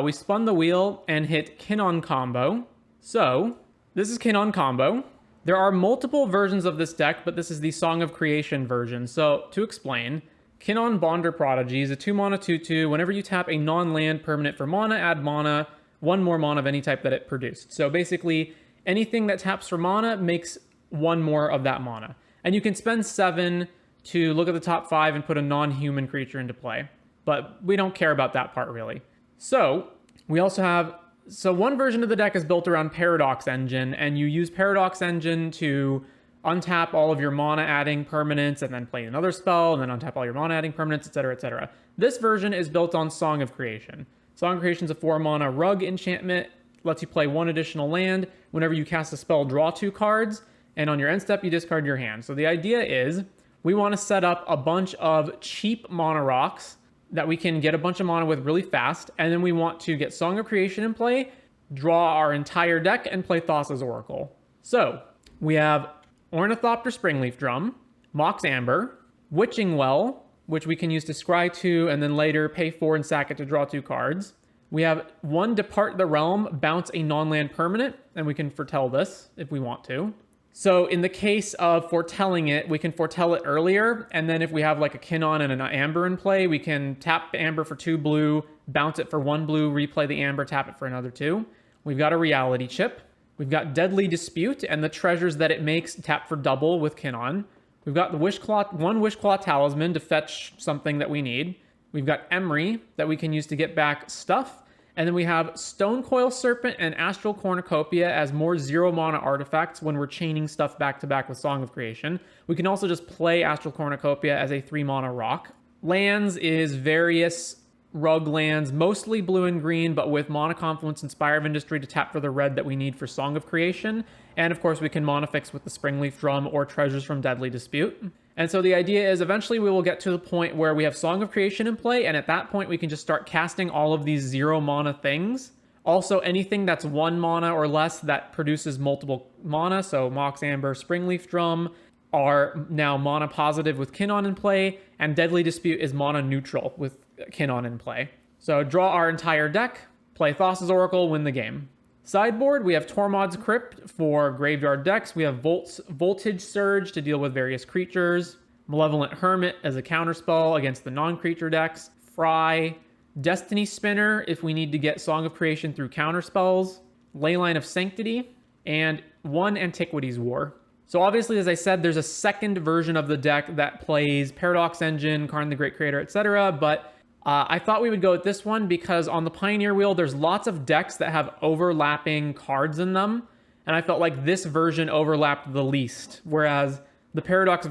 we spun the wheel and hit Kinnan combo. So this is Kinnan combo. There are multiple versions of this deck, but this is the Song of Creation version. So to explain, Kinnan Bonder Prodigy is a 2-mana 2/2. Whenever you tap a non-land permanent for mana, add mana, one more mana of any type that it produced. So basically, anything that taps for mana makes one more of that mana. And you can spend 7 to look at the top 5 and put a non-human creature into play. But we don't care about that part, really. So we also have... So one version of the deck is built around Paradox Engine, and you use Paradox Engine to untap all of your mana-adding permanents, and then play another spell, and then untap all your mana-adding permanents, etc., etc. This version is built on Song of Creation. Song of Creation is a 4-mana rug enchantment, lets you play 1 additional land. Whenever you cast a spell, draw 2 cards, and on your end step, you discard your hand. So the idea is, we want to set up a bunch of cheap mana rocks that we can get a bunch of mana with really fast, and then we want to get Song of Creation in play, draw our entire deck, and play Thassa's Oracle. So, we have Ornithopter Springleaf Drum, Mox Amber, Witching Well, which we can use to scry 2, and then later pay 4 and sack it to draw 2 cards. We have 1 Depart the Realm, bounce a non-land permanent, and we can foretell this if we want to. So in the case of foretelling it, we can foretell it earlier, and then if we have like a Kinnan and an Amber in play, we can tap Amber for 2 blue, bounce it for 1 blue, replay the Amber, tap it for another 2. We've got a Reality Chip. We've got Deadly Dispute and the treasures that it makes, tap for double with Kinnan. We've got the one Wishclaw Talisman to fetch something that we need. We've got Emery that we can use to get back stuff. And then we have Stonecoil Serpent and Astral Cornucopia as more 0-mana artifacts when we're chaining stuff back to back with Song of Creation. We can also just play Astral Cornucopia as a 3-mana rock. Lands is various rug lands, mostly blue and green, but with Mana Confluence and Spire of Industry to tap for the red that we need for Song of Creation. And of course, we can Mana Fix with the Springleaf Drum or Treasures from Deadly Dispute. And so the idea is eventually we will get to the point where we have Song of Creation in play, and at that point we can just start casting all of these 0-mana things. Also, anything that's 1 mana or less that produces multiple mana, so Mox Amber, Springleaf Drum, are now mana positive with Kinnan in play, and Deadly Dispute is mana neutral with Kinnan in play. So draw our entire deck, play Thassa's Oracle, win the game. Sideboard, we have Tormod's Crypt for graveyard decks. We have Voltage Surge to deal with various creatures. Malevolent Hermit as a counterspell against the non-creature decks. Fry. Destiny Spinner if we need to get Song of Creation through counterspells. Leyline of Sanctity. And 1 Antiquities War. So obviously, as I said, there's a second version of the deck that plays Paradox Engine, Karn the Great Creator, etc. But I thought we would go with this one because on the Pioneer Wheel, there's lots of decks that have overlapping cards in them. And I felt like this version overlapped the least. Whereas the Paradox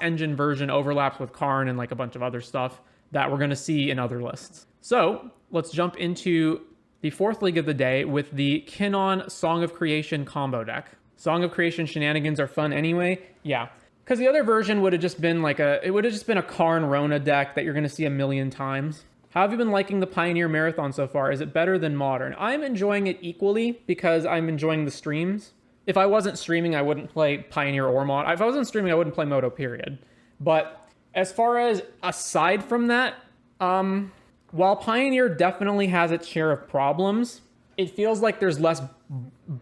Engine version overlaps with Karn and like a bunch of other stuff that we're going to see in other lists. So let's jump into the 4th league of the day with the Kinnan Song of Creation combo deck. Song of Creation shenanigans are fun anyway. Yeah. Because the other version would have just been like it would have just been a Karn Rona deck that you're going to see a million times. How have you been liking the Pioneer Marathon so far? Is it better than Modern? I'm enjoying it equally because I'm enjoying the streams. If I wasn't streaming, I wouldn't play Pioneer or Mod. If I wasn't streaming, I wouldn't play Moto, period. But as far as aside from that, while Pioneer definitely has its share of problems, it feels like there's less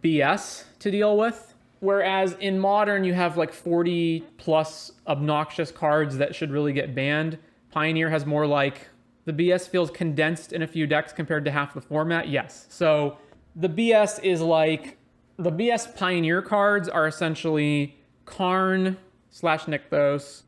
BS to deal with. Whereas in Modern, you have like 40 plus obnoxious cards that should really get banned. Pioneer has more like, the BS feels condensed in a few decks compared to half the format. Yes. So the BS is like, the BS Pioneer cards are essentially Karn / Nykthos,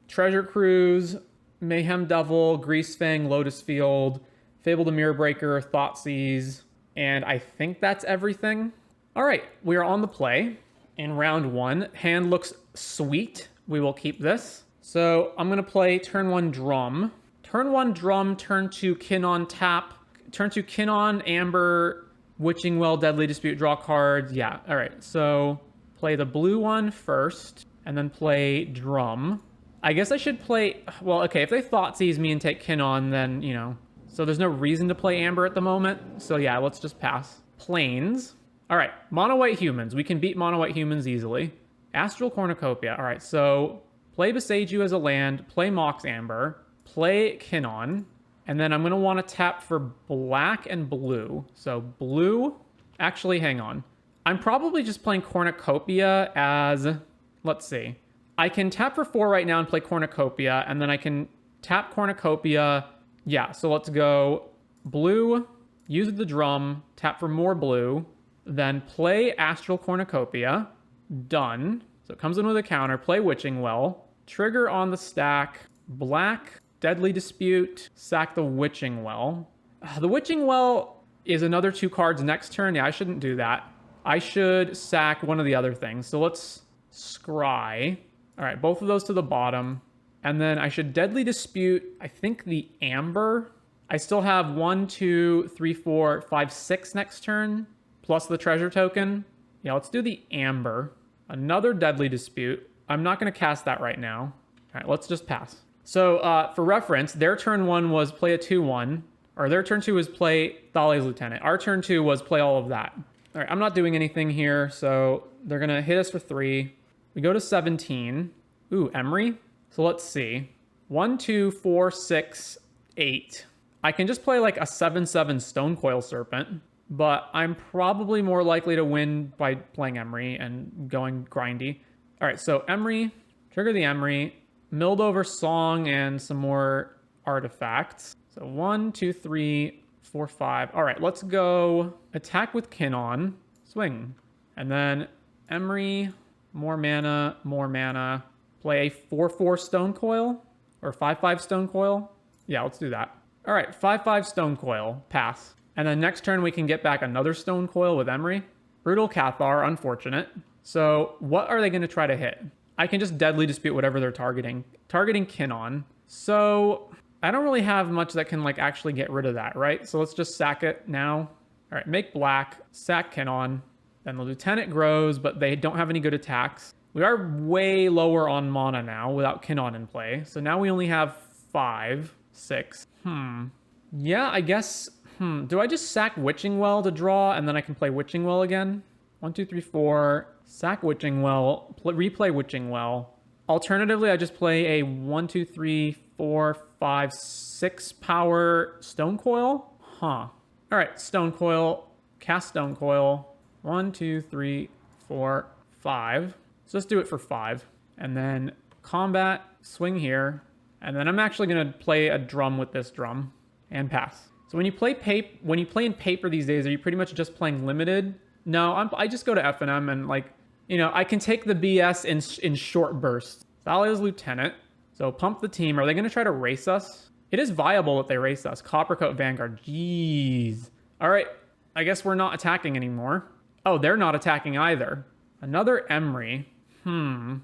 Treasure Cruise, Mayhem Devil, Greasefang, Lotus Field, Fable the Mirror Breaker, Thoughtseize, and I think that's everything. All right, we are on the play in round 1. Hand looks sweet. We will keep this. So I'm going to play turn 1 Drum. Turn 1 Drum, turn 2 Kinnan tap. Turn 2 Kinnan, Amber, Witching Well, Deadly Dispute, draw cards. Yeah, all right. So play the blue one first and then play Drum. I guess I should play... Well, okay, if they Thoughtseize me and take Kinnan, then, you know... So there's no reason to play Amber at the moment. So yeah, let's just pass. Plains. All right, Mono White Humans. We can beat Mono White Humans easily. Astral Cornucopia. All right, so play Beseiju as a land, play Mox Amber, play Kinnan, And then I'm going to want to tap for black and blue. So blue, actually, hang on. I'm probably just playing Cornucopia as, let's see. I can tap for 4 right now and play Cornucopia, and then I can tap Cornucopia. Yeah, so let's go blue, use the drum, tap for more blue, then play Astral Cornucopia. Done. So it comes in with a counter, play Witching Well, trigger on the stack, black, Deadly Dispute, sack the Witching Well. The Witching Well is another 2 cards next turn. Yeah, I shouldn't do that. I should sack one of the other things. So let's scry. All right, both of those to the bottom. And then I should Deadly Dispute, I think the Amber. I still have 1, 2, 3, 4, 5, 6 next turn, plus the treasure token. Yeah, let's do the Amber. Another Deadly Dispute. I'm not going to cast that right now. All right, let's just pass. So for reference, their turn 1 was play a 2-1, or their turn 2 was play Thalia's Lieutenant. Our turn 2 was play all of that. All right, I'm not doing anything here, so they're going to hit us for 3. We go to 17. Ooh, Emery. So let's see. 1, 2, 4, 6, 8. I can just play like a 7/7 Stonecoil Serpent, but I'm probably more likely to win by playing Emery and going grindy. All right, so Emery, trigger the Emery, milled over Song and some more artifacts. So 1, 2, 3, 4, 5. All right, let's go attack with Kinnan, swing. And then Emery, more mana, play a 4/4 Stonecoil or 5/5 Stonecoil. Yeah, let's do that. All right, 5/5 Stonecoil, pass. And then next turn we can get back another Stonecoil with Emery. Brutal Cathar, unfortunate. So what are they going to try to hit? I can just Deadly Dispute whatever they're targeting. Targeting Kinnan. So I don't really have much that can like actually get rid of that, right? So let's just sack it now. All right, make black, sack Kinnan. Then the Lieutenant grows, but they don't have any good attacks. We are way lower on mana now without Kinnan in play. So now we only have 5, 6. Yeah, I guess. Do I just sack Witching Well to draw and then I can play Witching Well again? 1, 2, 3, 4. Sack Witching Well. Replay Witching Well. Alternatively, I just play a 1, 2, 3, 4, 5, 6 power Stonecoil. All right, Stonecoil. Cast Stonecoil. 1, 2, 3, 4, 5. So let's do it for 5. And then combat, swing here. And then I'm actually going to play a drum with this drum and pass. So when you play in paper these days, are you pretty much just playing limited? No, I just go to FNM and like, you know, I can take the BS in short bursts. Thalia's Lieutenant. So pump the team. Are they going to try to race us? It is viable that they race us. Coppercoat Vanguard. Jeez. All right. I guess we're not attacking anymore. Oh, they're not attacking either. Another Emery. All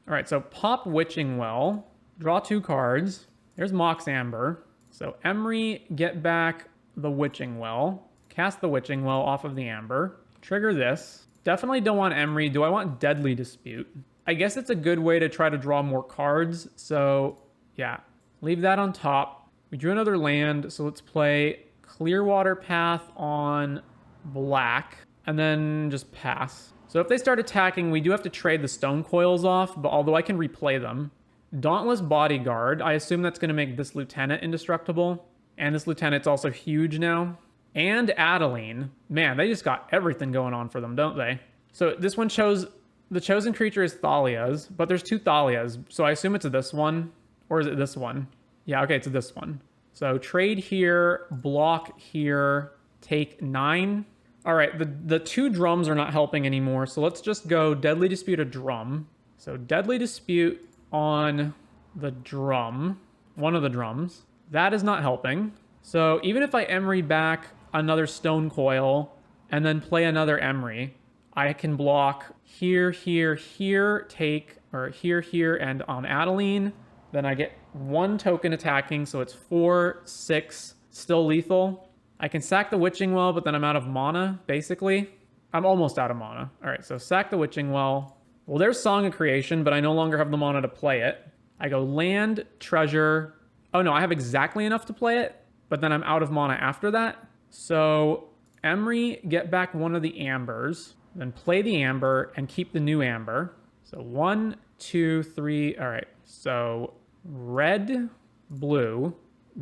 right, so pop Witching Well. Draw 2 cards. There's Mox Amber. So Emery, get back the Witching Well. Cast the Witching Well off of the Amber. Trigger this. Definitely don't want Emery. Do I want Deadly Dispute? I guess it's a good way to try to draw more cards. So, yeah. Leave that on top. We drew another land, so let's play Clearwater Path on black. And then just pass. So if they start attacking, we do have to trade the Stonecoils off, but although I can replay them. Dauntless Bodyguard. I assume that's going to make this Lieutenant indestructible. And this Lieutenant's also huge now. And Adeline. Man, they just got everything going on for them, don't they? So this one chose... The chosen creature is Thalia's, but there's 2 Thalias. So I assume it's this one. Or is it this one? Yeah, okay, it's this one. So trade here, block here, take 9. All right, the 2 drums are not helping anymore, so let's just go Deadly Dispute a drum. So Deadly Dispute on the drum, one of the drums. That is not helping. So even if I Emery back another Stonecoil and then play another Emery, I can block here, take, or here, and on Adeline. Then I get 1 token attacking, so it's 4, 6, still lethal. I can sack the Witching Well, but then I'm out of mana, basically. I'm almost out of mana. All right, so sack the Witching Well. Well, there's Song of Creation, but I no longer have the mana to play it. I go land, treasure. Oh, no, I have exactly enough to play it, but then I'm out of mana after that. So Emery, get back one of the Ambers, then play the Amber and keep the new Amber. So 1, 2, 3. All right, so red, blue.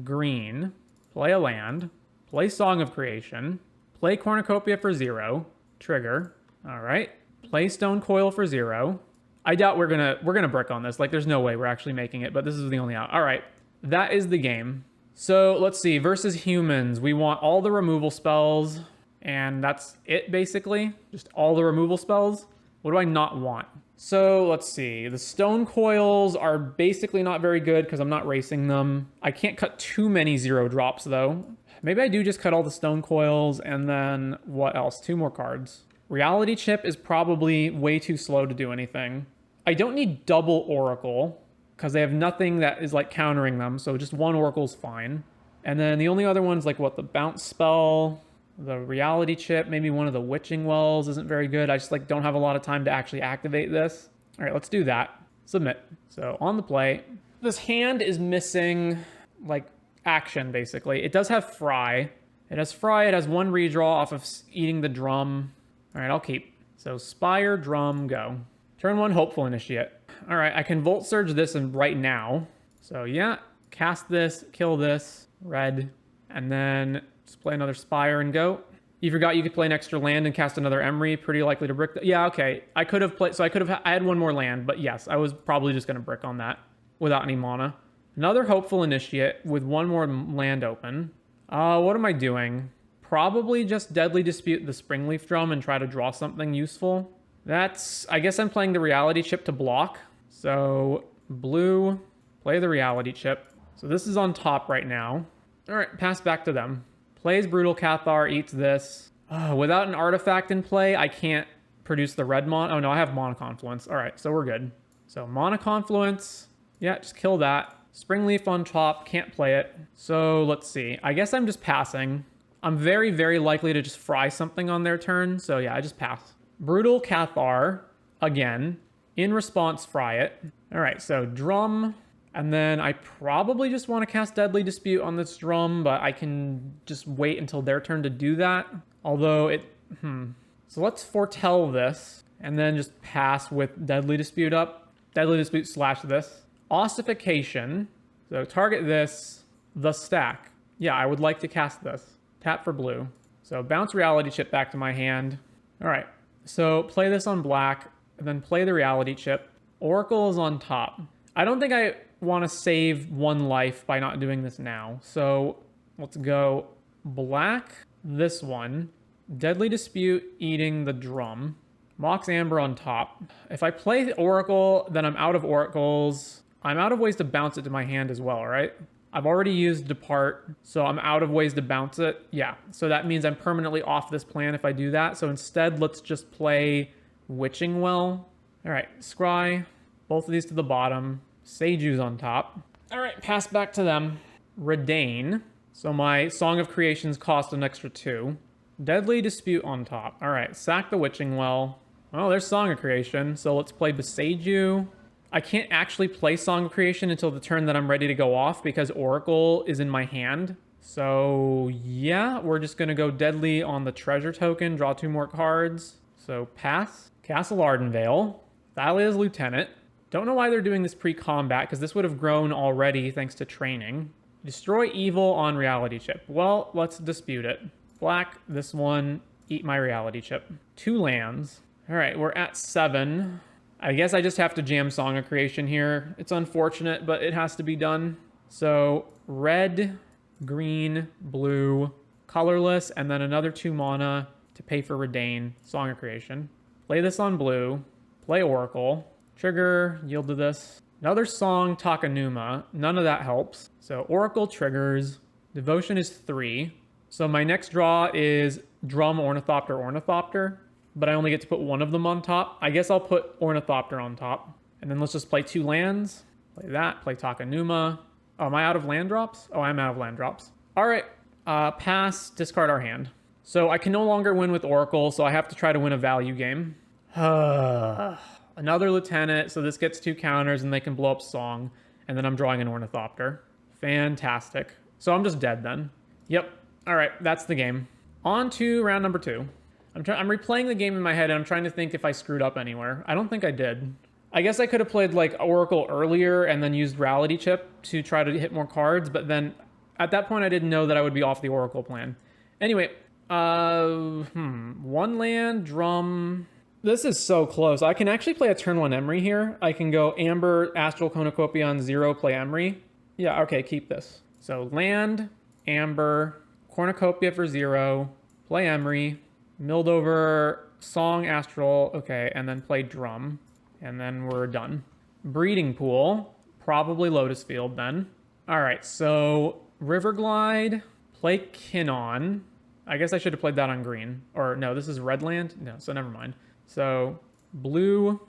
green, play a land, play Song of Creation, play Cornucopia for 0, trigger. All right, play Stone Coil for 0. I doubt we're gonna brick on this. Like, there's no way we're actually making it, but this is the only out. All right, that is the game. So let's see, versus humans, we want all the removal spells, and that's it basically. Just all the removal spells. What do I not want? So let's see, the Stone Coils are basically not very good because I'm not racing them. I can't cut too many 0 drops though. Maybe I do just cut all the Stone Coils, and then what else? 2 more cards. Reality Chip is probably way too slow to do anything. I don't need double Oracle because they have nothing that is like countering them, so just 1 Oracle's fine. And then the only other one's like what, the Bounce spell, the Reality Chip, maybe one of the Witching Wells isn't very good. I just like don't have a lot of time to actually activate this. All right, let's do that. Submit. So on the play, this hand is missing like action basically. It does have Fry. It has Fry, it has 1 redraw off of eating the drum. All right, I'll keep. So Spire, Drum, go. Turn 1, Hopeful Initiate. All right, I can Volt Surge this right now. So yeah, cast this, kill this, red, and then just play another Spire and go. You forgot you could play an extra land and cast another Emery, pretty likely to brick. Yeah, okay. I could have played, so I had 1 more land, but yes, I was probably just gonna brick on that without any mana. Another Hopeful Initiate with 1 more land open. What am I doing? Probably just Deadly Dispute the Springleaf Drum and try to draw something useful. I guess I'm playing the Reality Chip to block. So blue, play the Reality Chip. So this is on top right now. All right, pass back to them. Plays Brutal Cathar, eats this. Without an artifact in play, I can't produce the red mon. Oh no, I have Mana Confluence. All right, so we're good. So Mana Confluence, yeah, just kill that. Springleaf on top, can't play it. So let's see, I guess I'm just passing. I'm very, very likely to just fry something on their turn. So yeah, I just pass. Brutal Cathar, again. In response, fry it. All right, so drum. And then I probably just want to cast Deadly Dispute on this drum, but I can just wait until their turn to do that. Although So let's foretell this and then just pass with Deadly Dispute up. Deadly Dispute / this. Ossification. So target this, the stack. Yeah, I would like to cast this. Tap for blue. So bounce Reality Chip back to my hand. All right, so play this on black and then play the Reality Chip. Oracle is on top. I don't think I want to save 1 life by not doing this now. So let's go black, this one. Deadly Dispute, eating the drum. Mox Amber on top. If I play the Oracle, then I'm out of Oracles. I'm out of ways to bounce it to my hand as well, right? I've already used Depart, so I'm out of ways to bounce it. Yeah, so that means I'm permanently off this plan if I do that. So instead, let's just play Witching Well. All right, Scry, both of these to the bottom. Seiju's on top. All right, pass back to them. Redain. So my Song of Creations cost an extra 2. Deadly Dispute on top. All right, sack the Witching Well. Oh, there's Song of Creation. So let's play Beseiju. I can't actually play Song of Creation until the turn that I'm ready to go off because Oracle is in my hand. So yeah, we're just gonna go Deadly on the treasure token, draw 2 more cards. So pass. Castle Ardenvale. Thalia's Lieutenant. Don't know why they're doing this pre-combat because this would have grown already thanks to training. Destroy Evil on Reality Chip. Well, let's dispute it. Black, this one, eat my Reality Chip. 2 lands. All right, we're at 7. I guess I just have to jam Song of Creation here. It's unfortunate, but it has to be done. So red, green, blue, colorless, and then another 2 mana to pay for Redain, Song of Creation. Play this on blue, play Oracle, trigger, yield to this. Another Song, Takanuma, none of that helps. So Oracle triggers, Devotion is 3. So my next draw is Drum, Ornithopter, Ornithopter. But I only get to put 1 of them on top. I guess I'll put Ornithopter on top. And then let's just play 2 lands. Play that, play Takanuma. Oh, am I out of land drops? Oh, I'm out of land drops. All right, pass, discard our hand. So I can no longer win with Oracle, so I have to try to win a value game. Another Lieutenant, so this gets 2 counters and they can blow up Song. And then I'm drawing an Ornithopter. Fantastic. So I'm just dead then. Yep, all right, that's the game. On to round number 2. I'm replaying the game in my head and I'm trying to think if I screwed up anywhere. I don't think I did. I guess I could have played like Oracle earlier and then used Reality Chip to try to hit more cards, but then At that point, I didn't know that I would be off the Oracle plan. Anyway, one land, drum. This is so close. I can actually play a turn 1 Emery here. I can go Amber, Astral Cornucopia on 0, play Emery. Yeah, okay, keep this. So land, Amber, Cornucopia for 0, play Emery, milled over, Song, Astral, okay, and then play drum. And then we're done. Breeding Pool, probably Lotus Field then. All right, so Riverglide, play Kinnan. I guess I should have played that on green. Or no, this is red land? No, so never mind. So blue,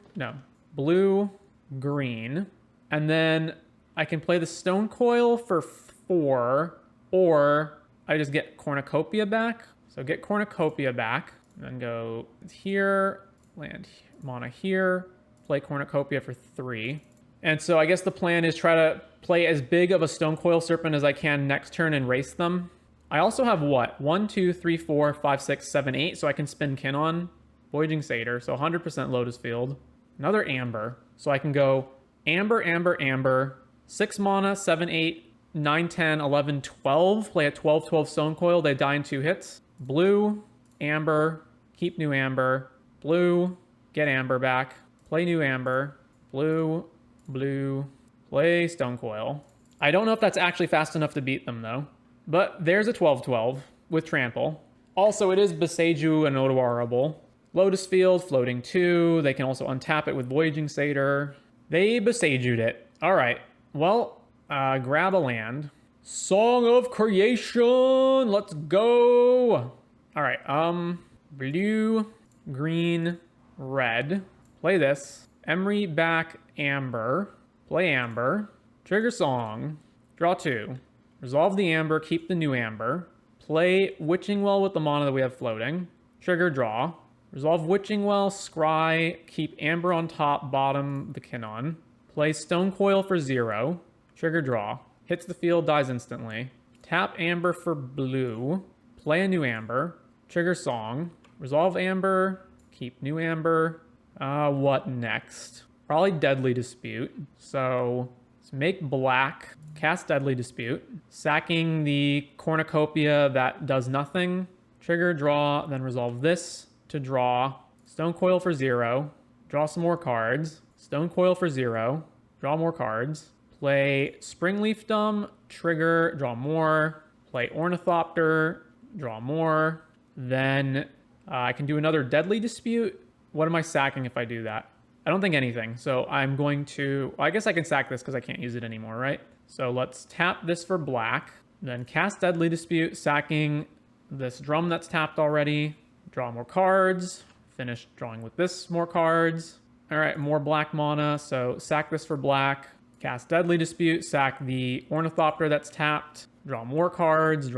green. And then I can play the Stone Coil for 4, or I just get Cornucopia back. So get Cornucopia back, and then go here, land mana here, play Cornucopia for 3. And so I guess the plan is try to play as big of a Stone Coil Serpent as I can next turn and race them. I also have what? 1, 2, 3, 4, 5, 6, 7, 8. So I can spin Kinnan, Voyaging Satyr. So 100% Lotus Field. Another Amber. So I can go Amber, Amber, Amber. 6 mana, 7, 8, 9, 10, 11, 12. Play a 12, 12 Stone Coil. They die in 2 hits. Blue, Amber. Keep new Amber. Blue, get Amber back. Play new Amber. Blue, blue. Play Stone Coil. I don't know if that's actually fast enough to beat them, though. But there's a 12-12 with Trample. Also, it is Beseju and Odorable. Lotus Field, floating 2. They can also untap it with Voyaging Satyr. They Beseju'd it. All right. Well, grab a land. Song of Creation. Let's go. All right. Blue, green, red. Play this. Emery back, Amber. Play Amber. Trigger Song. Draw 2. Resolve the Amber, keep the new Amber. Play Witching Well with the mana that we have floating. Trigger draw. Resolve Witching Well, scry, keep Amber on top, bottom the Kinnan. Play Stone Coil for 0. Trigger draw. Hits the field, dies instantly. Tap Amber for blue. Play a new Amber. Trigger Song. Resolve Amber, keep new Amber. What next? Probably Deadly Dispute. So let's make black. Cast Deadly Dispute, sacking the Cornucopia that does nothing. Trigger, draw, then resolve this to draw. Stone Coil for 0. Draw some more cards. Stone Coil for 0. Draw more cards. Play Springleafdom. Trigger, draw more. Play Ornithopter. Draw more. Then I can do another Deadly Dispute. What am I sacking if I do that? I don't think anything. So I'm going to... Well, I guess I can sack this because I can't use it anymore, right? So let's tap this for black, then cast Deadly Dispute, sacking this drum that's tapped already, draw more cards, finish drawing with this more cards. All right, more black mana, so sack this for black, cast Deadly Dispute, sack the Ornithopter that's tapped, draw more cards,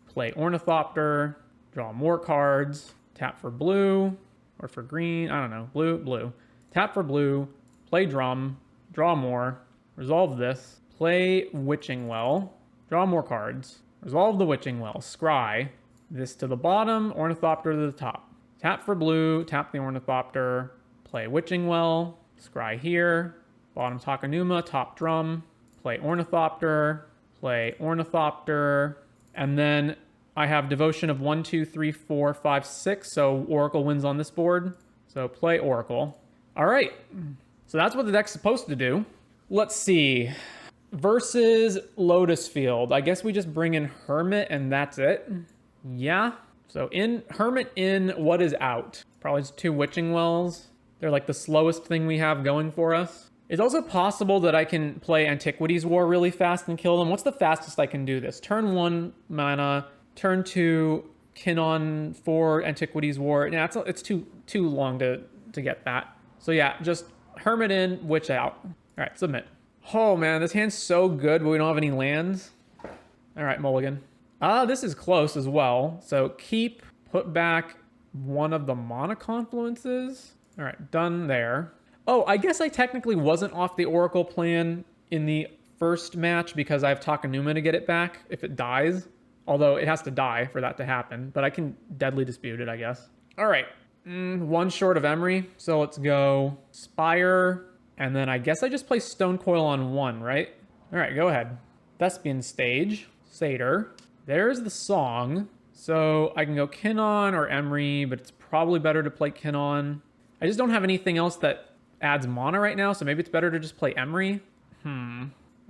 play Ornithopter, draw more cards, tap for blue, or for green, I don't know, blue, tap for blue, play drum, draw more, resolve this, play Witching Well, draw more cards, resolve the Witching Well, scry, this to the bottom, Ornithopter to the top. Tap for blue, tap the Ornithopter, play Witching Well, scry here, bottom Takanuma, top drum, play Ornithopter, and then I have Devotion of 1, 2, 3, 4, 5, 6, so Oracle wins on this board. So play Oracle. All right, so that's what the deck's supposed to do. Let's see. Versus Lotus Field. I guess we just bring in Hermit and that's it. Yeah. So in Hermit in, what is out? Probably just 2 Witching Wells. They're like the slowest thing we have going for us. It's also possible that I can play Antiquities War really fast and kill them. What's the fastest I can do this? Turn 1 mana, turn 2 Kinnan for Antiquities War. Yeah, it's too long to get that. So yeah, just Hermit in, Witch out. All right, submit. Oh man, this hand's so good, but we don't have any lands. All right, mulligan. This is close as well. So keep, put back one of the mana confluences. All right, done there. Oh, I guess I technically wasn't off the Oracle plan in the first match because I have Takanuma to get it back if it dies. Although it has to die for that to happen, but I can Deadly Dispute it, I guess. All right, 1 short of Emery. So let's go Spire, and then I guess I just play Stone Coil on 1, right? All right, go ahead. Thespian Stage, Satyr. There's the song. So I can go Kinnan or Emery, but it's probably better to play Kinnan. I just don't have anything else that adds mana right now, so maybe it's better to just play Emery. All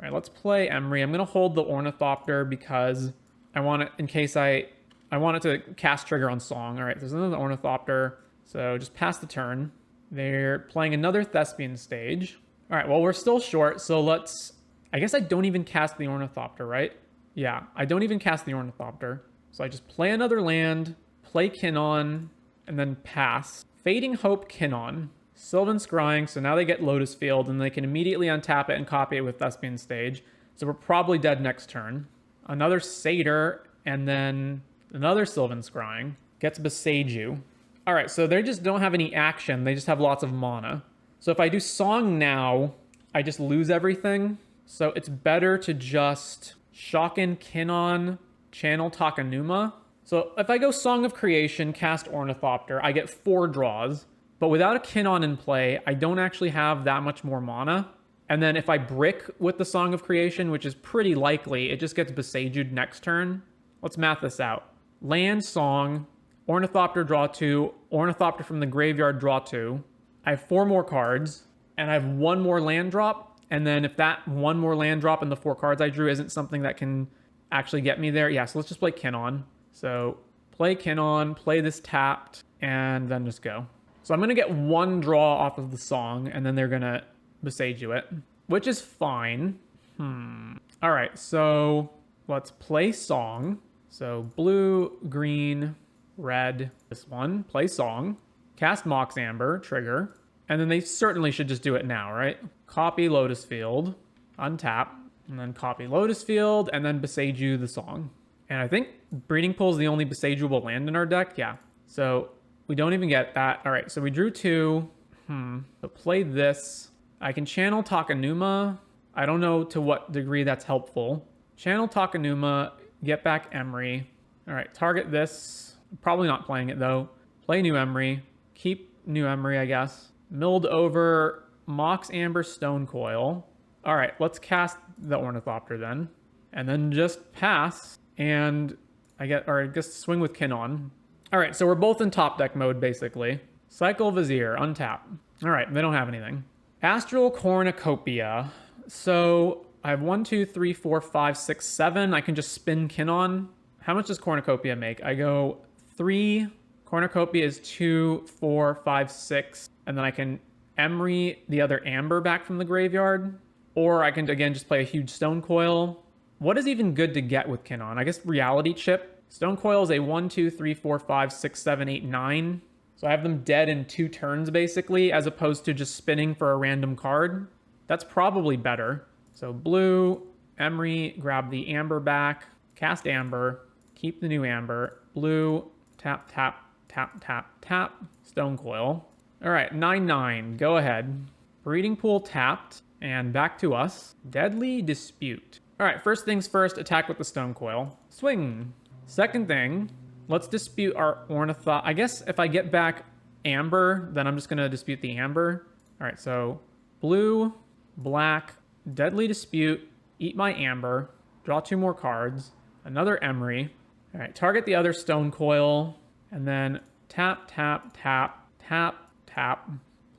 right, let's play Emery. I'm going to hold the Ornithopter because I want it in case I want it to cast trigger on song. All right, there's another Ornithopter, so just pass the turn. They're playing another Thespian Stage. All right, well, we're still short, so let's... I guess I don't even cast the Ornithopter, right? Yeah, I don't even cast the Ornithopter. So I just play another land, play Kinnan, and then pass. Fading Hope Kinnan. Sylvan Scrying, so now they get Lotus Field, and they can immediately untap it and copy it with Thespian Stage. So we're probably dead next turn. Another Satyr, and then another Sylvan Scrying. Gets Beseiju. Alright, so they just don't have any action, they just have lots of mana. So if I do Song now, I just lose everything. So it's better to just Shockin' Kinnan, channel Takenuma. So if I go Song of Creation, cast Ornithopter, I get 4 draws. But without a Kinnan in play, I don't actually have that much more mana. And then if I brick with the Song of Creation, which is pretty likely, it just gets Beseiju'd next turn. Let's math this out. Land, Song, Ornithopter, draw 2, Ornithopter from the graveyard, draw 2. I have 4 more cards, and I have 1 more land drop. And then if that 1 more land drop in the 4 cards I drew isn't something that can actually get me there, yeah, so let's just play Kinnan. So play Kinnan, play this tapped, and then just go. So I'm going to get 1 draw off of the song, and then they're going to Beseiju it, which is fine. All right, so let's play song. So blue, green, red, this one, play song. Cast Mox Amber, trigger. And then they certainly should just do it now, right? Copy Lotus Field, untap, and then copy Lotus Field, and then Beseiju the song. And I think Breeding Pool is the only Beseijuable land in our deck, yeah. So we don't even get that. All right, so we drew 2. So play this. I can channel Takenuma. I don't know to what degree that's helpful. Channel Takenuma, get back Emery. All right, target this. Probably not playing it though. Play new Emery. Keep new Emery, I guess. Milled over Mox Amber Stone Coil. All right, let's cast the Ornithopter then. And then just pass. And I guess swing with Kinnan. All right, so we're both in top deck mode, basically. Cycle Vizier, untap. All right, they don't have anything. Astral Cornucopia. So I have 1, 2, 3, 4, 5, 6, 7. I can just spin Kinnan. How much does Cornucopia make? I go 3. Cornucopia is 2, 4, 5, 6. And then I can Emery the other Amber back from the graveyard. Or I can, again, just play a huge Stone Coil. What is even good to get with Kinnan? I guess Reality Chip. Stone Coil is a 1, 2, 3, 4, 5, 6, 7, 8, 9. So I have them dead in 2 turns, basically, as opposed to just spinning for a random card. That's probably better. So blue, Emery, grab the Amber back, cast Amber, keep the new Amber, blue, tap, tap, tap, tap, tap, Stone Coil. All right, 9-9, go ahead. Breeding Pool tapped, and back to us. Deadly Dispute. All right, first things first, attack with the Stone Coil. Swing. Second thing, let's dispute our Ornithopter. I guess if I get back Amber, then I'm just going to dispute the Amber. All right, so blue, black, Deadly Dispute, eat my Amber, draw 2 more cards, another Emery. All right, target the other Stone Coil, and then tap, tap, tap, tap, tap,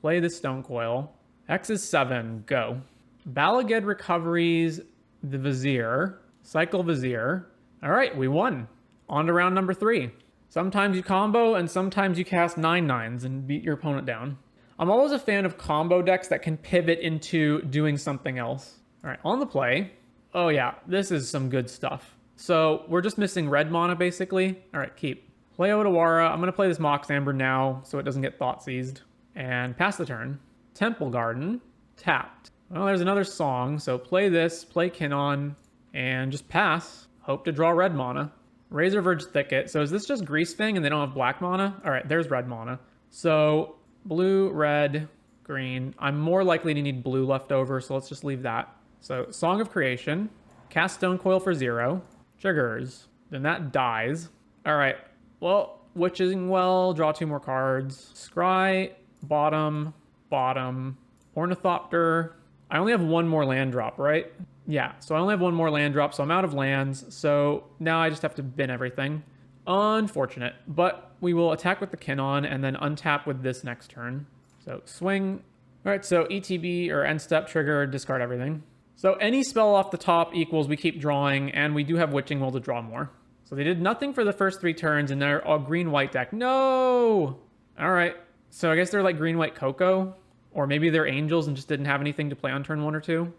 play the Stone Coil. X is 7, go. Balaged Recoveries, the Vizier, cycle Vizier. All right, we won. On to round number 3. Sometimes you combo and sometimes you cast 9/9s and beat your opponent down. I'm always a fan of combo decks that can pivot into doing something else. All right, on the play. Oh yeah, this is some good stuff. So we're just missing red mana basically. All right, keep. Play Otawara. I'm going to play this Mox Amber now so it doesn't get thought seized. And pass the turn. Temple Garden. Tapped. Well, there's another song. So play this, play Kinnan, and just pass. Hope to draw red mana. Razorverge Thicket. So is this just Greasefang and they don't have black mana? All right, there's red mana. So blue, red, green. I'm more likely to need blue left over, so let's just leave that. So Song of Creation. Cast Stone Coil for 0. Triggers. Then that dies. All right. Well, Witching Well. Draw 2 more cards. Scry. Bottom. Bottom. Ornithopter. I only have 1 more land drop, right? Yeah, so I only have one more land drop, so I'm out of lands. So now I just have to bin everything. Unfortunate, but we will attack with the Kinnan and then untap with this next turn. So swing. All right, so ETB or end step trigger, discard everything. So any spell off the top equals we keep drawing, and we do have Witching Will to draw more. So they did nothing for the first 3 turns, and they're all green-white deck. No! All right, so I guess they're like green-white Coco, or maybe they're Angels and just didn't have anything to play on turn 1 or 2.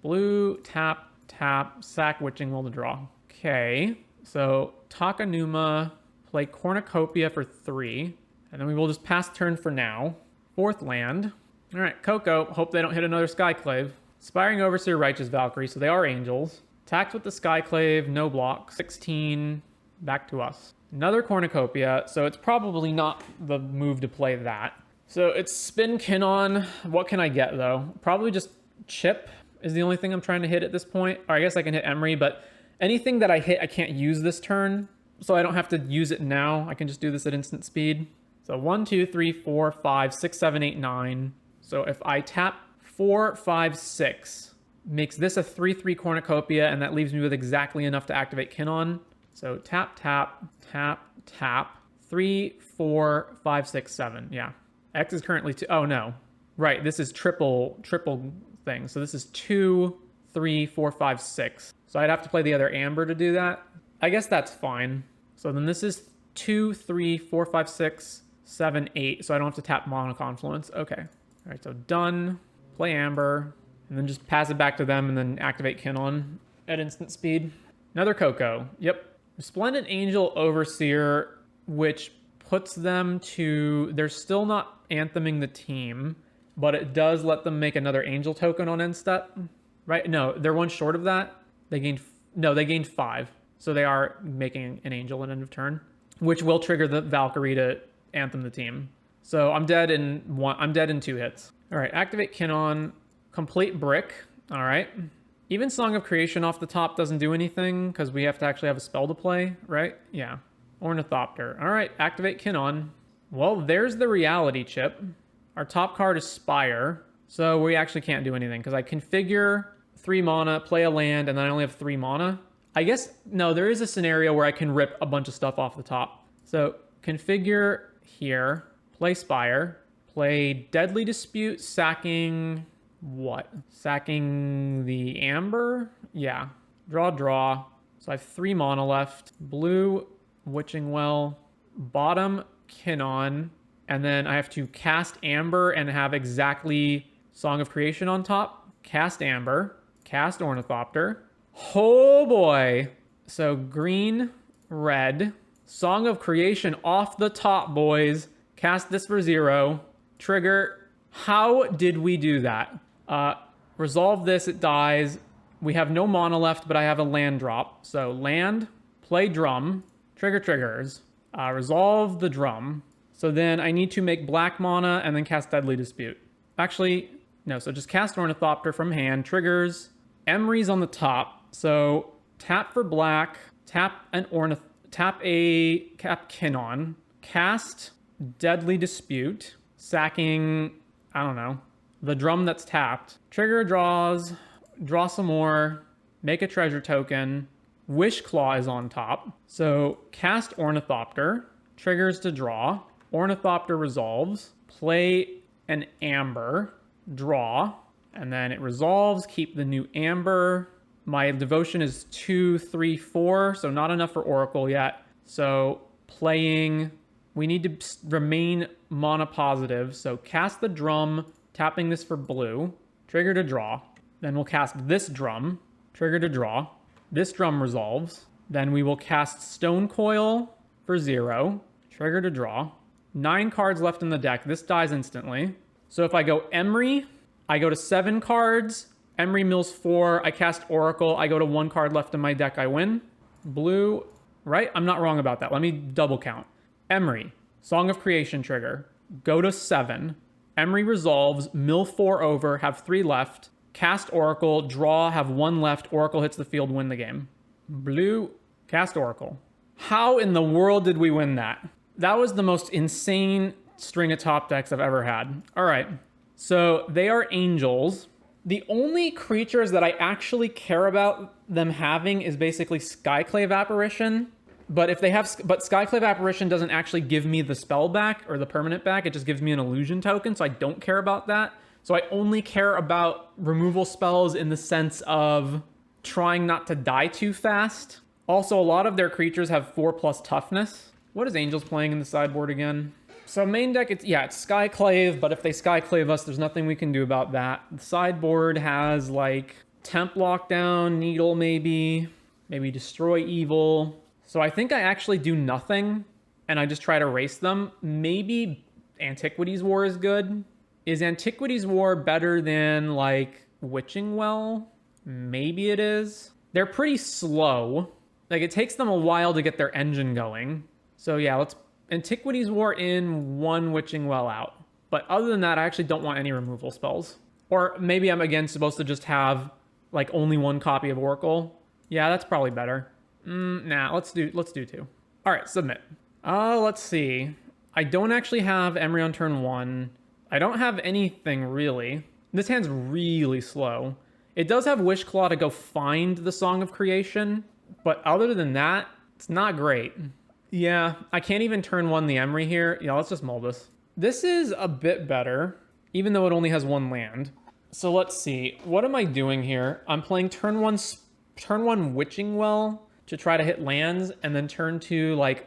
Blue, tap, tap, sack Witching Will to draw. Okay, so Takanuma, play Cornucopia for 3, and then we will just pass turn for now. 4th land. All right, Coco, hope they don't hit another Skyclave. Spiring Overseer, Righteous Valkyrie, so they are Angels. Attacked with the Skyclave, no block. 16, back to us. Another Cornucopia, so it's probably not the move to play that. So it's spin Kinnan. What can I get, though? Probably just Chip is the only thing I'm trying to hit at this point. Or I guess I can hit Emery, but anything that I hit, I can't use this turn. So I don't have to use it now. I can just do this at instant speed. So 1, 2, 3, 4, 5, 6, 7, 8, 9. So if I tap 4, 5, 6, makes this a 3/3 Cornucopia, and that leaves me with exactly enough to activate Kinnan. So tap, tap, tap, tap. 3, 4, 5, 6, 7. Yeah. X is currently 2. Oh, no. Right. This is triple thing. So this is 2, 3, 4, 5, 6. So I'd have to play the other Amber to do that. I guess that's fine. So then this is 2, 3, 4, 5, 6, 7, 8. So I don't have to tap Mono Confluence. Okay. All right. So done. Play Amber. And then just pass it back to them and then activate Kinnan at instant speed. Another Coco. Yep. Resplendent Angel Overseer, which puts them to... They're still not antheming the team, but it does let them make another Angel token on end step. Right? No, they're one short of that. They gained... No, they gained 5. So they are making an Angel at end of turn, which will trigger the Valkyrie to anthem the team. So I'm dead in 2 hits. All right, activate Kinnan. Complete Brick. All right. Even Song of Creation off the top doesn't do anything because we have to actually have a spell to play, right? Yeah. Ornithopter. All right, activate Kinnan. Well, there's the reality chip. Our top card is Spire, so we actually can't do anything because I configure 3 mana, play a land, and then I only have 3 mana. I guess, no, there is a scenario where I can rip a bunch of stuff off the top. So configure here, play Spire, play Deadly Dispute, sacking... What? Sacking the Amber? Yeah. Draw. So I have 3 mana left. Blue, Witching Well, bottom Kinnan, and then I have to cast Amber and have exactly Song of Creation on top. Cast Amber, cast Ornithopter. Oh boy. So green, red, Song of Creation off the top, boys. Cast this for 0. Trigger. How did we do that? Resolve this, it dies. We have no mana left, but I have a land drop. So land, play drum, triggers, resolve the drum. So then I need to make black mana and then cast Deadly Dispute. Actually, no, so just cast Ornithopter from hand, triggers, Emery's on the top. So tap for black, tap Kinnan, cast Deadly Dispute, sacking, I don't know, the drum that's tapped. Trigger draws, draw some more, make a treasure token. Wish Claw is on top. So cast Ornithopter, triggers to draw. Ornithopter resolves, play an Amber, draw, and then it resolves, keep the new Amber. My devotion is 2, 3, 4, so not enough for Oracle yet. So playing, we need to remain mana positive. So cast the drum, tapping this for blue, trigger to draw. Then we'll cast this drum, trigger to draw. This drum resolves. Then we will cast Stone Coil for 0, trigger to draw. 9 cards left in the deck. This dies instantly. So if I go Emery, I go to 7 cards. Emery mills 4. I cast Oracle. I go to 1 card left in my deck. I win. Blue, right? I'm not wrong about that. Let me double count. Emery, Song of Creation trigger. Go to 7. Emery resolves, mill 4 over, have 3 left. Cast Oracle, draw, have 1 left. Oracle hits the field, win the game. Blue, cast Oracle. How in the world did we win that? That was the most insane string of top decks I've ever had. All right, so they are Angels. The only creatures that I actually care about them having is basically Skyclave Apparition. But Skyclave Apparition doesn't actually give me the spell back or the permanent back. It just gives me an illusion token, so I don't care about that. So I only care about removal spells in the sense of trying not to die too fast. Also, a lot of their creatures have 4+ toughness. What is Angels playing in the sideboard again? So main deck, it's Skyclave, but if they Skyclave us, there's nothing we can do about that. The sideboard has like Temp Lockdown, Needle maybe Destroy Evil. So I think I actually do nothing, and I just try to race them. Maybe Antiquities War is good. Is Antiquities War better than, like, Witching Well? Maybe it is. They're pretty slow. Like, it takes them a while to get their engine going. So yeah, let's Antiquities War in, 1 Witching Well out. But other than that, I actually don't want any removal spells. Or maybe I'm, again, supposed to just have, like, only 1 copy of Oracle. Yeah, that's probably better. Nah, let's do 2. All right, submit. Let's see. I don't actually have Emery on turn 1. I don't have anything really. This hand's really slow. It does have Wishclaw to go find the Song of Creation, but other than that, it's not great. Yeah, I can't even turn 1 the Emery here. Yeah, let's just mull this. This is a bit better, even though it only has 1 land. So let's see. What am I doing here? I'm playing turn 1 Witching Well to try to hit lands, and then turn 2, like,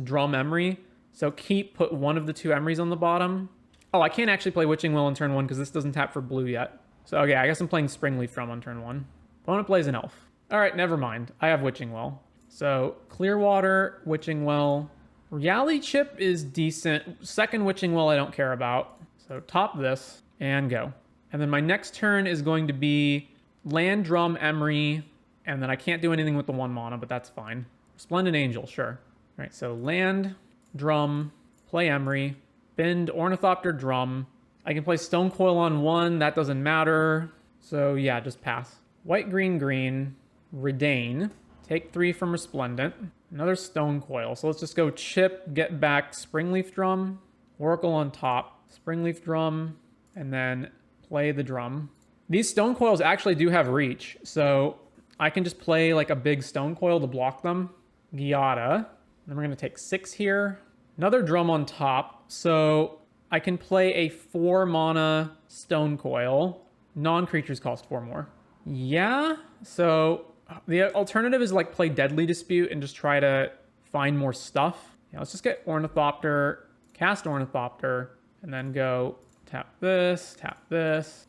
drum Emery. So put 1 of the 2 Emerys on the bottom. Oh, I can't actually play Witching Well on turn 1 because this doesn't tap for blue yet. So, okay, I guess I'm playing Springleaf Drum on turn 1. Opponent plays an elf. All right, never mind. I have Witching Well. So, Clearwater, Witching Well. Reality Chip is decent. Second Witching Well I don't care about. So, top this and go. And then my next turn is going to be land, drum, Emery. And then I can't do anything with the 1 mana, but that's fine. Splendid Angel, sure. All right, so land, drum, play Emery, bend, Ornithopter, drum. I can play Stone Coil on 1, that doesn't matter. So yeah, just pass. White, green, green, Redain. Take 3 from Resplendent. Another Stone Coil. So let's just go chip, get back, Springleaf Drum, Oracle on top, Springleaf Drum, and then play the drum. These Stone Coils actually do have reach, so I can just play like a big Stone Coil to block them. Giada. Then we're going to take 6 here. Another drum on top. So I can play a 4 mana Stone Coil. Non-creatures cost 4 more. Yeah. So the alternative is like play Deadly Dispute and just try to find more stuff. Yeah, let's just get Ornithopter, cast Ornithopter, and then go tap this,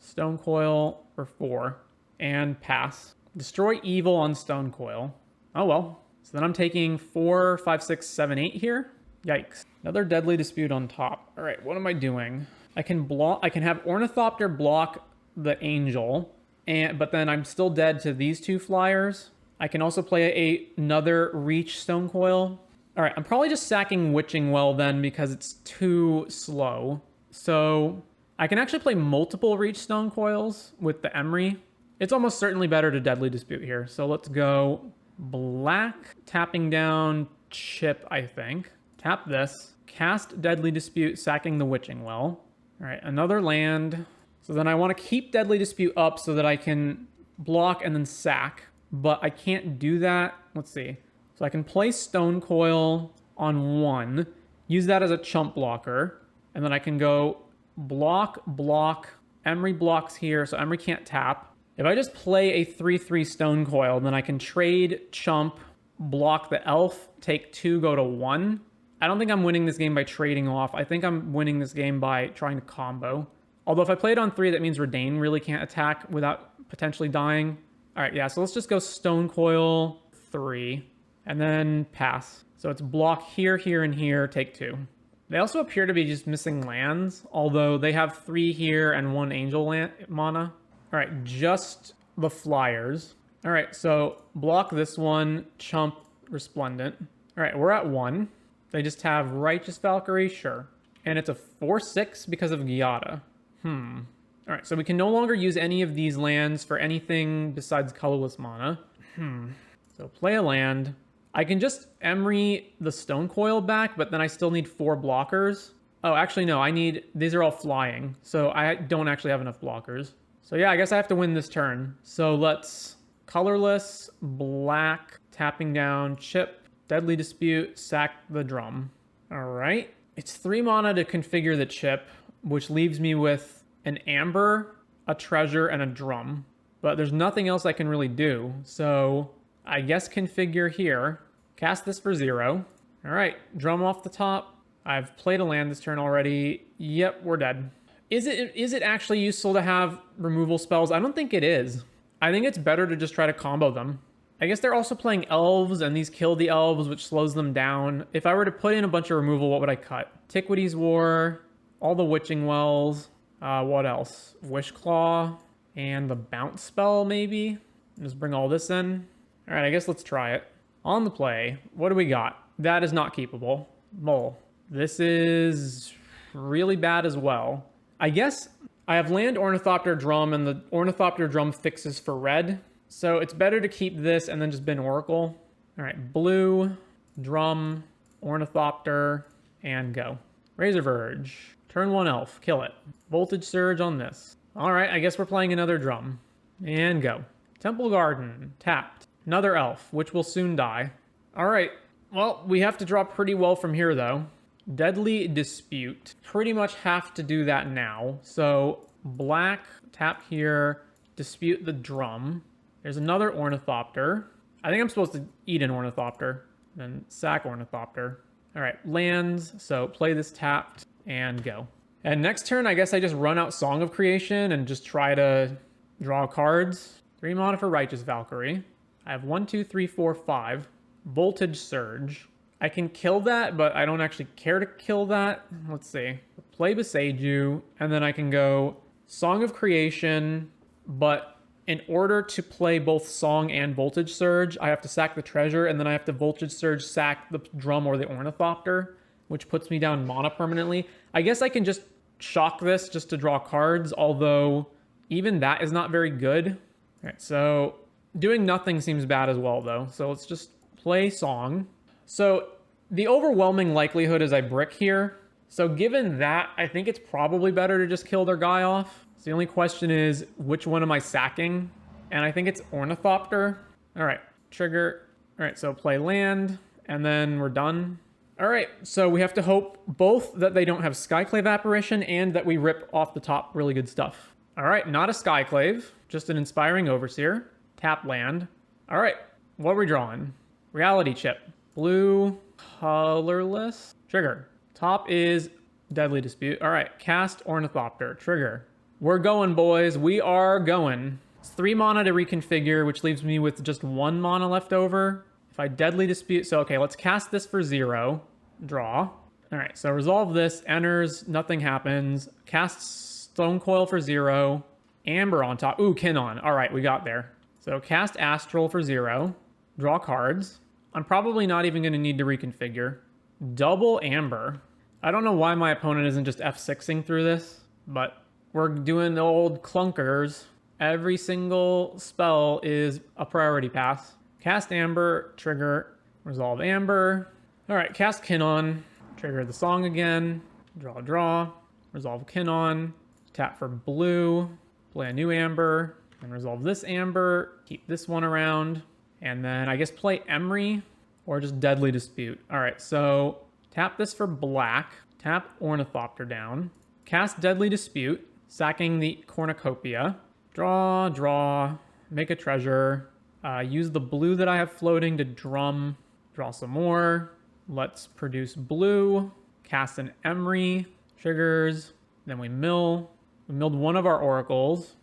Stone Coil for 4, and pass. Destroy Evil on Stone Coil. Oh well. So then I'm taking 4, 5, 6, 7, 8 here. Yikes. Another Deadly Dispute on top. All right, what am I doing? I can have Ornithopter block the Angel, but then I'm still dead to these 2 flyers. I can also play another Reach Stone Coil. All right, I'm probably just sacking Witching Well then because it's too slow. So I can actually play multiple Reach Stone Coils with the Emery. It's almost certainly better to Deadly Dispute here. So let's go black, tapping down, chip, I think. Tap this, cast Deadly Dispute, sacking the Witching Well. All right, another land. So then I want to keep Deadly Dispute up so that I can block and then sack. But I can't do that. Let's see. So I can play Stone Coil on 1, use that as a chump blocker, and then I can go block, Emery blocks here, so Emery can't tap. If I just play a 3/3 Stone Coil, then I can trade chump, block the elf, take 2, go to 1. I don't think I'm winning this game by trading off. I think I'm winning this game by trying to combo. Although if I play it on 3, that means Redain really can't attack without potentially dying. All right, yeah, so let's just go Stone Coil 3, and then pass. So it's block here, here, and here, take 2. They also appear to be just missing lands, although they have 3 here and 1 Angel land mana. All right, just the flyers. All right, so block this one, chump, Resplendent. All right, we're at 1. They just have Righteous Valkyrie, sure. And it's a 4/6 because of Giada. All right, so we can no longer use any of these lands for anything besides colorless mana. So play a land. I can just Emery the Stone Coil back, but then I still need 4 blockers. Oh, actually, no, these are all flying, so I don't actually have enough blockers. So yeah, I guess I have to win this turn. So let's colorless, black, tapping down, chip, deadly dispute, sack the drum. All right. It's 3 mana to configure the chip, which leaves me with an amber, a treasure, and a drum. But there's nothing else I can really do. So I guess configure here. Cast this for 0. All right, drum off the top. I've played a land this turn already. Yep, we're dead. Is it actually useful to have removal spells? I don't think it is. I think it's better to just try to combo them. I guess they're also playing elves, and these kill the elves, which slows them down. If I were to put in a bunch of removal, what would I cut? Antiquities War, all the Witching Wells. What else? Wishclaw, and the bounce spell, maybe? Just bring all this in. All right, I guess let's try it. On the play, what do we got? That is not keepable. Mull. This is really bad as well. I guess I have land Ornithopter Drum, and the Ornithopter Drum fixes for red. So it's better to keep this and then just bin Oracle. All right, blue, drum, Ornithopter, and go. Razor Verge. Turn 1 elf. Kill it. Voltage Surge on this. All right, I guess we're playing another drum. And go. Temple Garden. Tapped. Another elf, which will soon die. All right. Well, we have to draw pretty well from here, though. Deadly Dispute. Pretty much have to do that now. So black, tap here, dispute the drum. There's another Ornithopter. I think I'm supposed to eat an Ornithopter. Then sack Ornithopter. All right, lands. So play this tapped and go. And next turn, I guess I just run out Song of Creation and just try to draw cards. 3 mana for Righteous Valkyrie. I have 1, 2, 3, 4, 5. Voltage Surge. I can kill that, but I don't actually care to kill that. Let's see. Play Beseiju, and then I can go Song of Creation, but in order to play both Song and Voltage Surge, I have to sack the treasure, and then I have to Voltage Surge, sack the drum or the Ornithopter, which puts me down mana permanently. I guess I can just shock this just to draw cards, although even that is not very good. All right, so doing nothing seems bad as well, though. So let's just play Song. So the overwhelming likelihood is I brick here. So given that, I think it's probably better to just kill their guy off. So the only question is, which one am I sacking? And I think it's Ornithopter. All right, trigger. All right, so play land, and then we're done. All right, so we have to hope both that they don't have Skyclave Apparition and that we rip off the top really good stuff. All right, not a Skyclave, just an Inspiring Overseer. Tap land. All right, what are we drawing? Reality Chip. Blue, colorless, trigger. Top is Deadly Dispute. All right, cast Ornithopter, trigger. We're going, boys. We are going. It's 3 mana to reconfigure, which leaves me with just 1 mana left over. If I Deadly Dispute, so okay, let's cast this for 0. Draw. All right, so resolve this, enters, nothing happens. Cast Stone Coil for 0. Amber on top. Ooh, Kinnan. All right, we got there. So cast Astral for 0. Draw cards. I'm probably not even going to need to reconfigure. Double Amber. I don't know why my opponent isn't just F6ing through this, but we're doing the old clunkers. Every single spell is a priority pass. Cast Amber, trigger, resolve Amber. All right, cast Kinnan, trigger the song again, draw, resolve Kinnan, tap for blue, play a new Amber, and resolve this Amber, keep this one around. And then I guess play Emery or just Deadly Dispute. All right, so tap this for black, tap Ornithopter down, cast Deadly Dispute, sacking the Cornucopia, draw, make a treasure, use the blue that I have floating to drum, draw some more. Let's produce blue, cast an Emery, triggers, then we mill. We milled one of our oracles,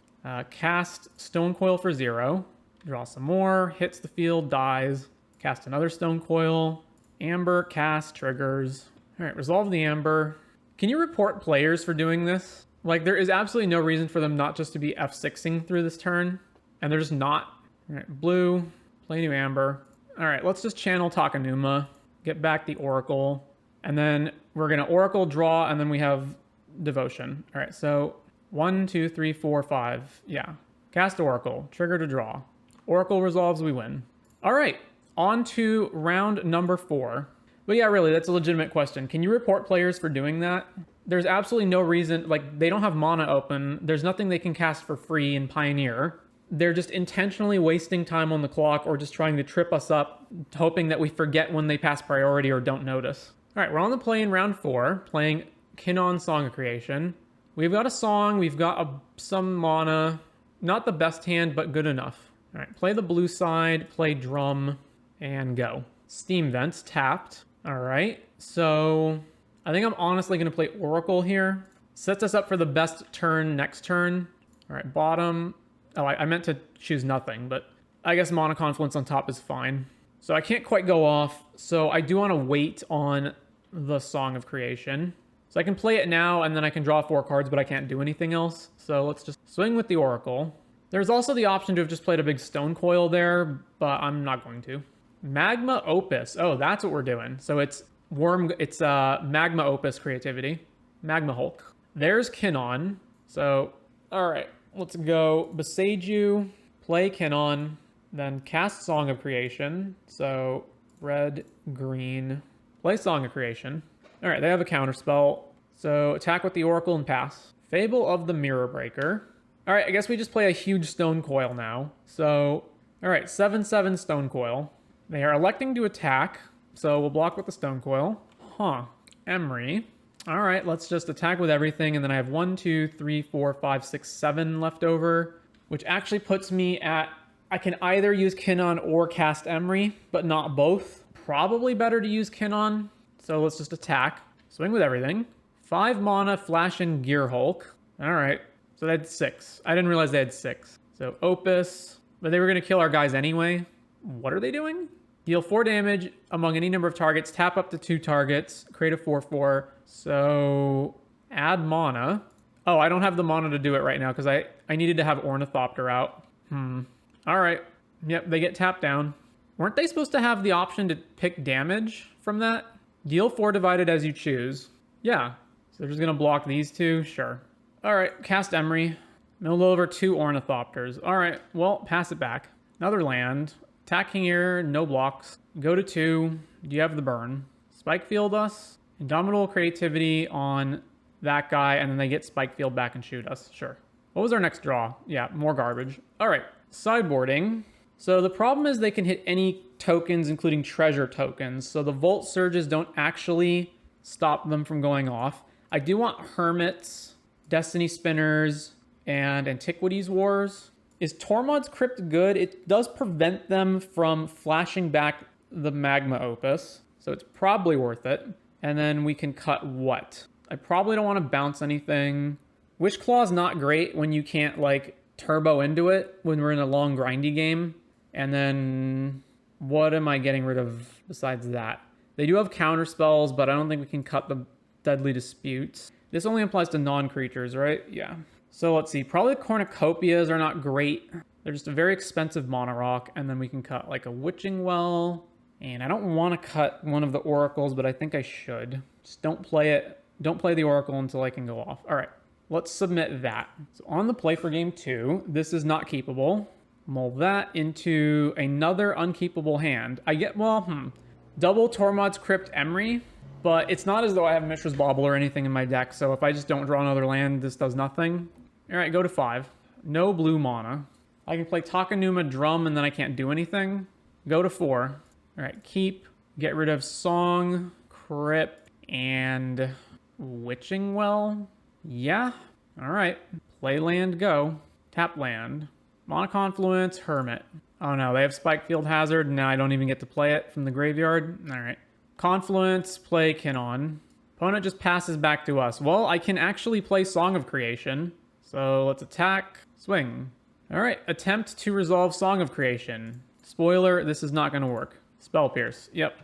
cast Stone Coil for 0. Draw some more, hits the field, dies. Cast another Stone Coil. Amber, cast, triggers. All right, resolve the Amber. Can you report players for doing this? Like, there is absolutely no reason for them not just to be F6ing through this turn. And they're just not. All right, blue, play new Amber. All right, let's just channel Takanuma. Get back the Oracle. And then we're going to Oracle draw, and then we have Devotion. All right, so 1, 2, 3, 4, 5. Yeah. Cast Oracle. Trigger to draw. Oracle resolves, we win. All right, on to round number 4. But yeah, really, that's a legitimate question. Can you report players for doing that? There's absolutely no reason, like, they don't have mana open. There's nothing they can cast for free in Pioneer. They're just intentionally wasting time on the clock or just trying to trip us up, hoping that we forget when they pass priority or don't notice. All right, we're on the play in round 4, playing Kinnan Song of Creation. We've got a song, we've got some mana. Not the best hand, but good enough. All right, play the blue side, play drum, and go. Steam Vents tapped. All right, so I think I'm honestly going to play Oracle here. Sets us up for the best turn next turn. All right, bottom. Oh, I meant to choose nothing, but I guess Mana Confluence on top is fine. So I can't quite go off, so I do want to wait on the Song of Creation. So I can play it now, and then I can draw 4 cards, but I can't do anything else. So let's just swing with the Oracle. There's also the option to have just played a big Stone Coil there, but I'm not going to. Magma Opus. Oh, that's what we're doing. So it's Magma Opus creativity. Magma Hulk. There's Kinnan. So, all right, let's go Beseiju, play Kinnan, then cast Song of Creation. So red, green, play Song of Creation. All right, they have a counterspell. So attack with the Oracle and pass. Fable of the Mirror Breaker. All right, I guess we just play a huge Stone Coil now. So, all right, 7/7 Stone Coil. They are electing to attack, so we'll block with the Stone Coil. Huh, Emery. All right, let's just attack with everything, and then I have 1, 2, 3, 4, 5, 6, 7 left over, which actually puts me at, I can either use Kinnan or cast Emery, but not both. Probably better to use Kinnan, so let's just attack. Swing with everything. 5 mana, Flash and Gear Hulk. All right, so they had 6. I didn't realize they had 6. So Opus, but they were going to kill our guys anyway. What are they doing? Deal 4 damage among any number of targets, tap up to 2 targets, create a 4/4. So add mana. Oh, I don't have the mana to do it right now because I needed to have Ornithopter out. All right. Yep, they get tapped down. Weren't they supposed to have the option to pick damage from that? Deal 4 divided as you choose. Yeah. So they're just going to block these 2? Sure. All right, cast Emery. Mill over 2 Ornithopters. All right, well, pass it back. Another land. Attacking here, no blocks. Go to 2. Do you have the burn? Spike Field us. Indomitable Creativity on that guy, and then they get Spike Field back and shoot us. Sure. What was our next draw? Yeah, more garbage. All right, sideboarding. So the problem is they can hit any tokens, including treasure tokens. So the Volt Surges don't actually stop them from going off. I do want Hermits, Destiny Spinners, and Antiquities Wars. Is Tormod's Crypt good? It does prevent them from flashing back the Magma Opus, so it's probably worth it. And then we can cut what? I probably don't want to bounce anything. Wish Claw's not great when you can't, like, turbo into it when we're in a long grindy game. And then what am I getting rid of besides that? They do have counter spells, but I don't think we can cut the Deadly Disputes. This only applies to non-creatures, right? Yeah. So let's see, probably cornucopias are not great. They're just a very expensive mana rock, and then we can cut like a Witching Well. And I don't want to cut one of the oracles, but I think I should. Just don't play it. Don't play the oracle until I can go off. All right, let's submit that. So on the play for game 2, this is not keepable. Mold that into another unkeepable hand. I get, well, double Tormod's Crypt Emery, but it's not as though I have Mishra's Bauble or anything in my deck, so if I just don't draw another land, this does nothing. All right, go to 5. No blue mana. I can play Takenuma Drum, and then I can't do anything. Go to 4. All right, keep. Get rid of Song, Crypt, and Witching Well. Yeah. All right. Play land, go. Tap land. Mana Confluence, Hermit. Oh no, they have Spike Field Hazard, and now I don't even get to play it from the graveyard. All right. Confluence, play Kinnan. Opponent just passes back to us. Well, I can actually play Song of Creation. So let's attack, swing. All right, attempt to resolve Song of Creation. Spoiler, this is not going to work. Spell Pierce, yep.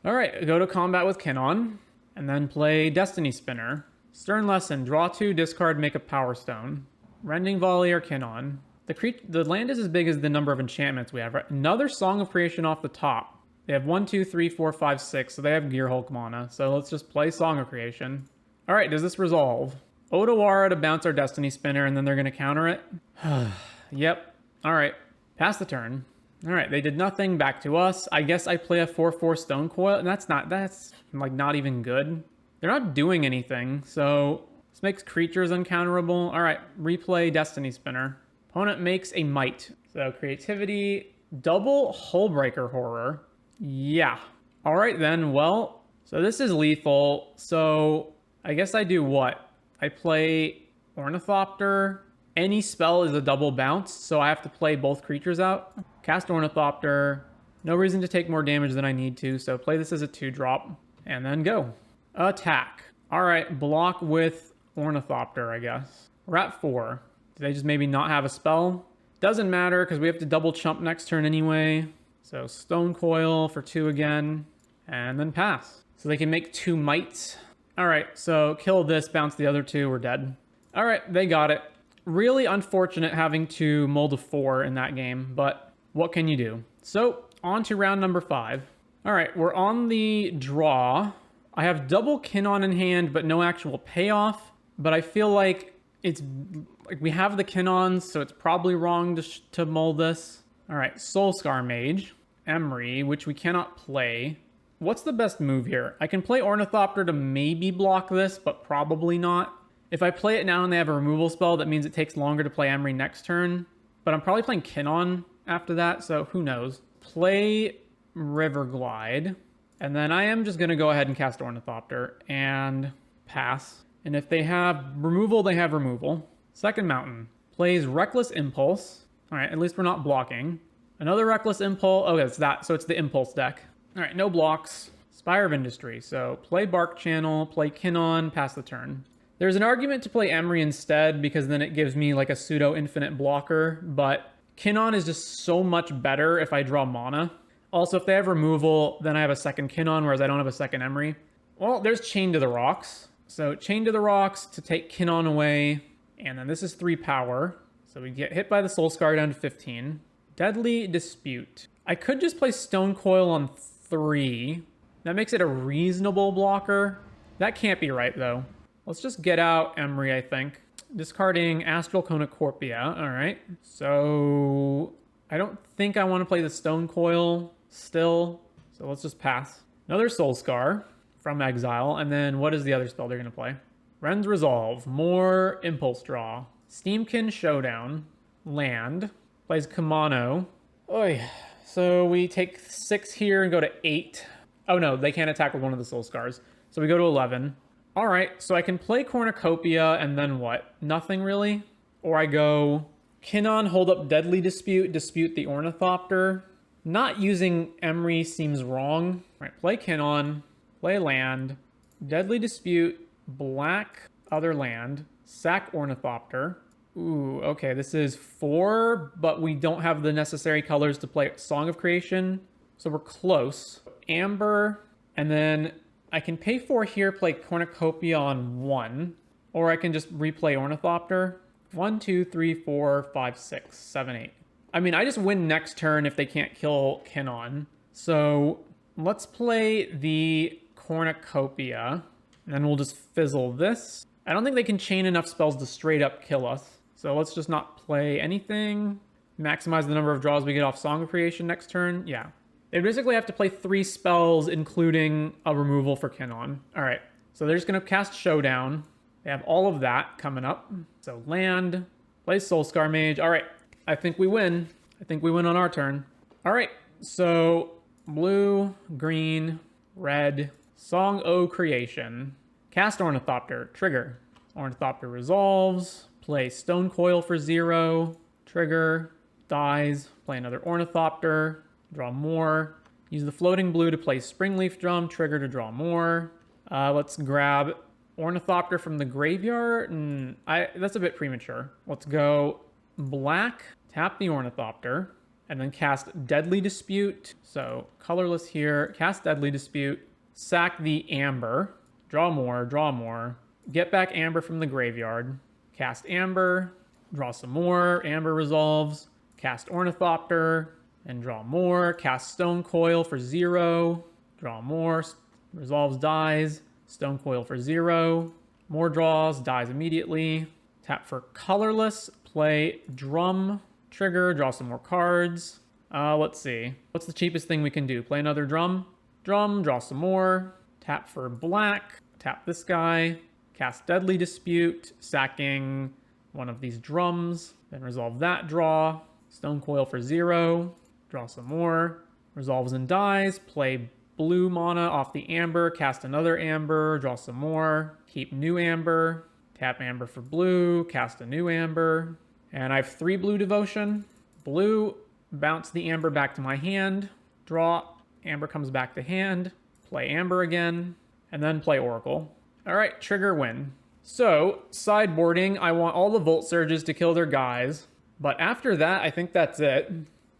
All right, go to combat with Kinnan, and then play Destiny Spinner. Stern Lesson, draw 2, discard, make a Power Stone. Rending Volley or Kinnan. The land is as big as the number of enchantments we have, right? Another Song of Creation off the top. They have 1, 2, 3, 4, 5, 6, so they have Gear Hulk mana. So let's just play Song of Creation. All right, does this resolve? Otawara to bounce our Destiny Spinner, and then they're going to counter it? Yep. All right. Pass the turn. All right, they did nothing. Back to us. I guess I play a 4/4 Stone Coil, and that's like not even good. They're not doing anything, so this makes creatures uncounterable. All right, replay Destiny Spinner. Opponent makes a Might. So creativity, double Hullbreaker Horror. Yeah. All right then, well, so this is lethal. So I guess I do what? I play Ornithopter. Any spell is a double bounce, so I have to play both creatures out. Cast Ornithopter. No reason to take more damage than I need to, so play this as a 2-drop. And then go. Attack. All right, block with Ornithopter, I guess. We're at 4. Do they just maybe not have a spell? Doesn't matter, because we have to double chump next turn anyway. So Stone Coil for 2 again, and then pass. So they can make 2 mites. All right, so kill this, bounce the other 2, we're dead. All right, they got it. Really unfortunate having to mold a 4 in that game, but what can you do? So on to round number 5. All right, we're on the draw. I have double Kinnan in hand, but no actual payoff. But I feel like it's like we have the Kinnons, so it's probably wrong to mold this. All right, Soulscar Mage, Emery, which we cannot play. What's the best move here? I can play Ornithopter to maybe block this, but probably not. If I play it now and they have a removal spell, that means it takes longer to play Emery next turn. But I'm probably playing Kinnan after that, so who knows. Play Riverglide. And then I am just going to go ahead and cast Ornithopter and pass. And if they have removal, they have removal. Second Mountain. Plays Reckless Impulse. All right, at least we're not blocking. Another Reckless Impulse. Oh, it's that. So it's the Impulse deck. All right, no blocks. Spire of Industry. So play Bark Channel, play Kinnan, pass the turn. There's an argument to play Emery instead because then it gives me like a pseudo-infinite blocker, but Kinnan is just so much better if I draw mana. Also, if they have removal, then I have a second Kinnan, whereas I don't have a second Emery. Well, there's Chain to the Rocks. So Chain to the Rocks to take Kinnan away, and then this is 3 power. So we get hit by the Soulscar down to 15. Deadly Dispute. I could just play Stone Coil on 3. That makes it a reasonable blocker. That can't be right, though. Let's just get out Emery, I think. Discarding Astral Cornucopia. All right. So I don't think I want to play the Stone Coil still. So let's just pass. Another Soulscar from exile. And then what is the other spell they're going to play? Ren's Resolve. More Impulse Draw. Steamkin Showdown. Land. Plays Kamano. Oy. So we take 6 here and go to 8. Oh no, they can't attack with one of the Soulscars. So we go to 11. All right, so I can play Cornucopia and then what? Nothing really? Or I go Kinnan, hold up Deadly Dispute, dispute the Ornithopter. Not using Emery seems wrong. All right, play Kinnan, play land, Deadly Dispute, black other land, sack Ornithopter. Ooh, okay, this is 4, but we don't have the necessary colors to play Song of Creation, so we're close. Amber, and then I can pay 4 here, play Cornucopia on 1, or I can just replay Ornithopter. 1, 2, 3, 4, 5, 6, 7, 8. I mean, I just win next turn if they can't kill Kinnan. So let's play the Cornucopia, and then we'll just fizzle this. I don't think they can chain enough spells to straight up kill us. So let's just not play anything. Maximize the number of draws we get off Song of Creation next turn. Yeah. They basically have to play 3 spells, including a removal for Kinnan. All right, so they're just going to cast Showdown. They have all of that coming up. So land, play Soulscar Mage. All right, I think we win. I think we win on our turn. All right, so blue, green, red, Song O Creation. Cast Ornithopter, trigger. Ornithopter resolves, play Stone Coil for 0, trigger, dies, play another Ornithopter. Draw more. Use the floating blue to play Springleaf Drum. Trigger to draw more. Let's grab Ornithopter from the graveyard. That's a bit premature. Let's go black, tap the Ornithopter, and then cast Deadly Dispute. So colorless here. Cast Deadly Dispute. Sack the Amber. Draw more, draw more. Get back Amber from the graveyard. Cast Amber. Draw some more. Amber resolves. Cast Ornithopter. And draw more. Cast Stone Coil for 0. Draw more. Resolves, dies. Stone Coil for 0. More draws. Dies immediately. Tap for colorless. Play Drum. Trigger. Draw some more cards. Let's see. What's the cheapest thing we can do? Play another drum. Drum, draw some more. Tap for black. Tap this guy. Cast Deadly Dispute, sacking one of these drums. Then resolve that draw. Stone Coil for 0. Draw some more. Resolves and dies. Play blue mana off the amber. Cast another amber. Draw some more. Keep new amber. Tap amber for blue. Cast a new amber. And I have 3 blue devotion. Blue, bounce the amber back to my hand. Draw. Amber comes back to hand. Play amber again. And then play oracle. All right, trigger win. So, sideboarding, I want all the Volt Surges to kill their guys. But after that, I think that's it.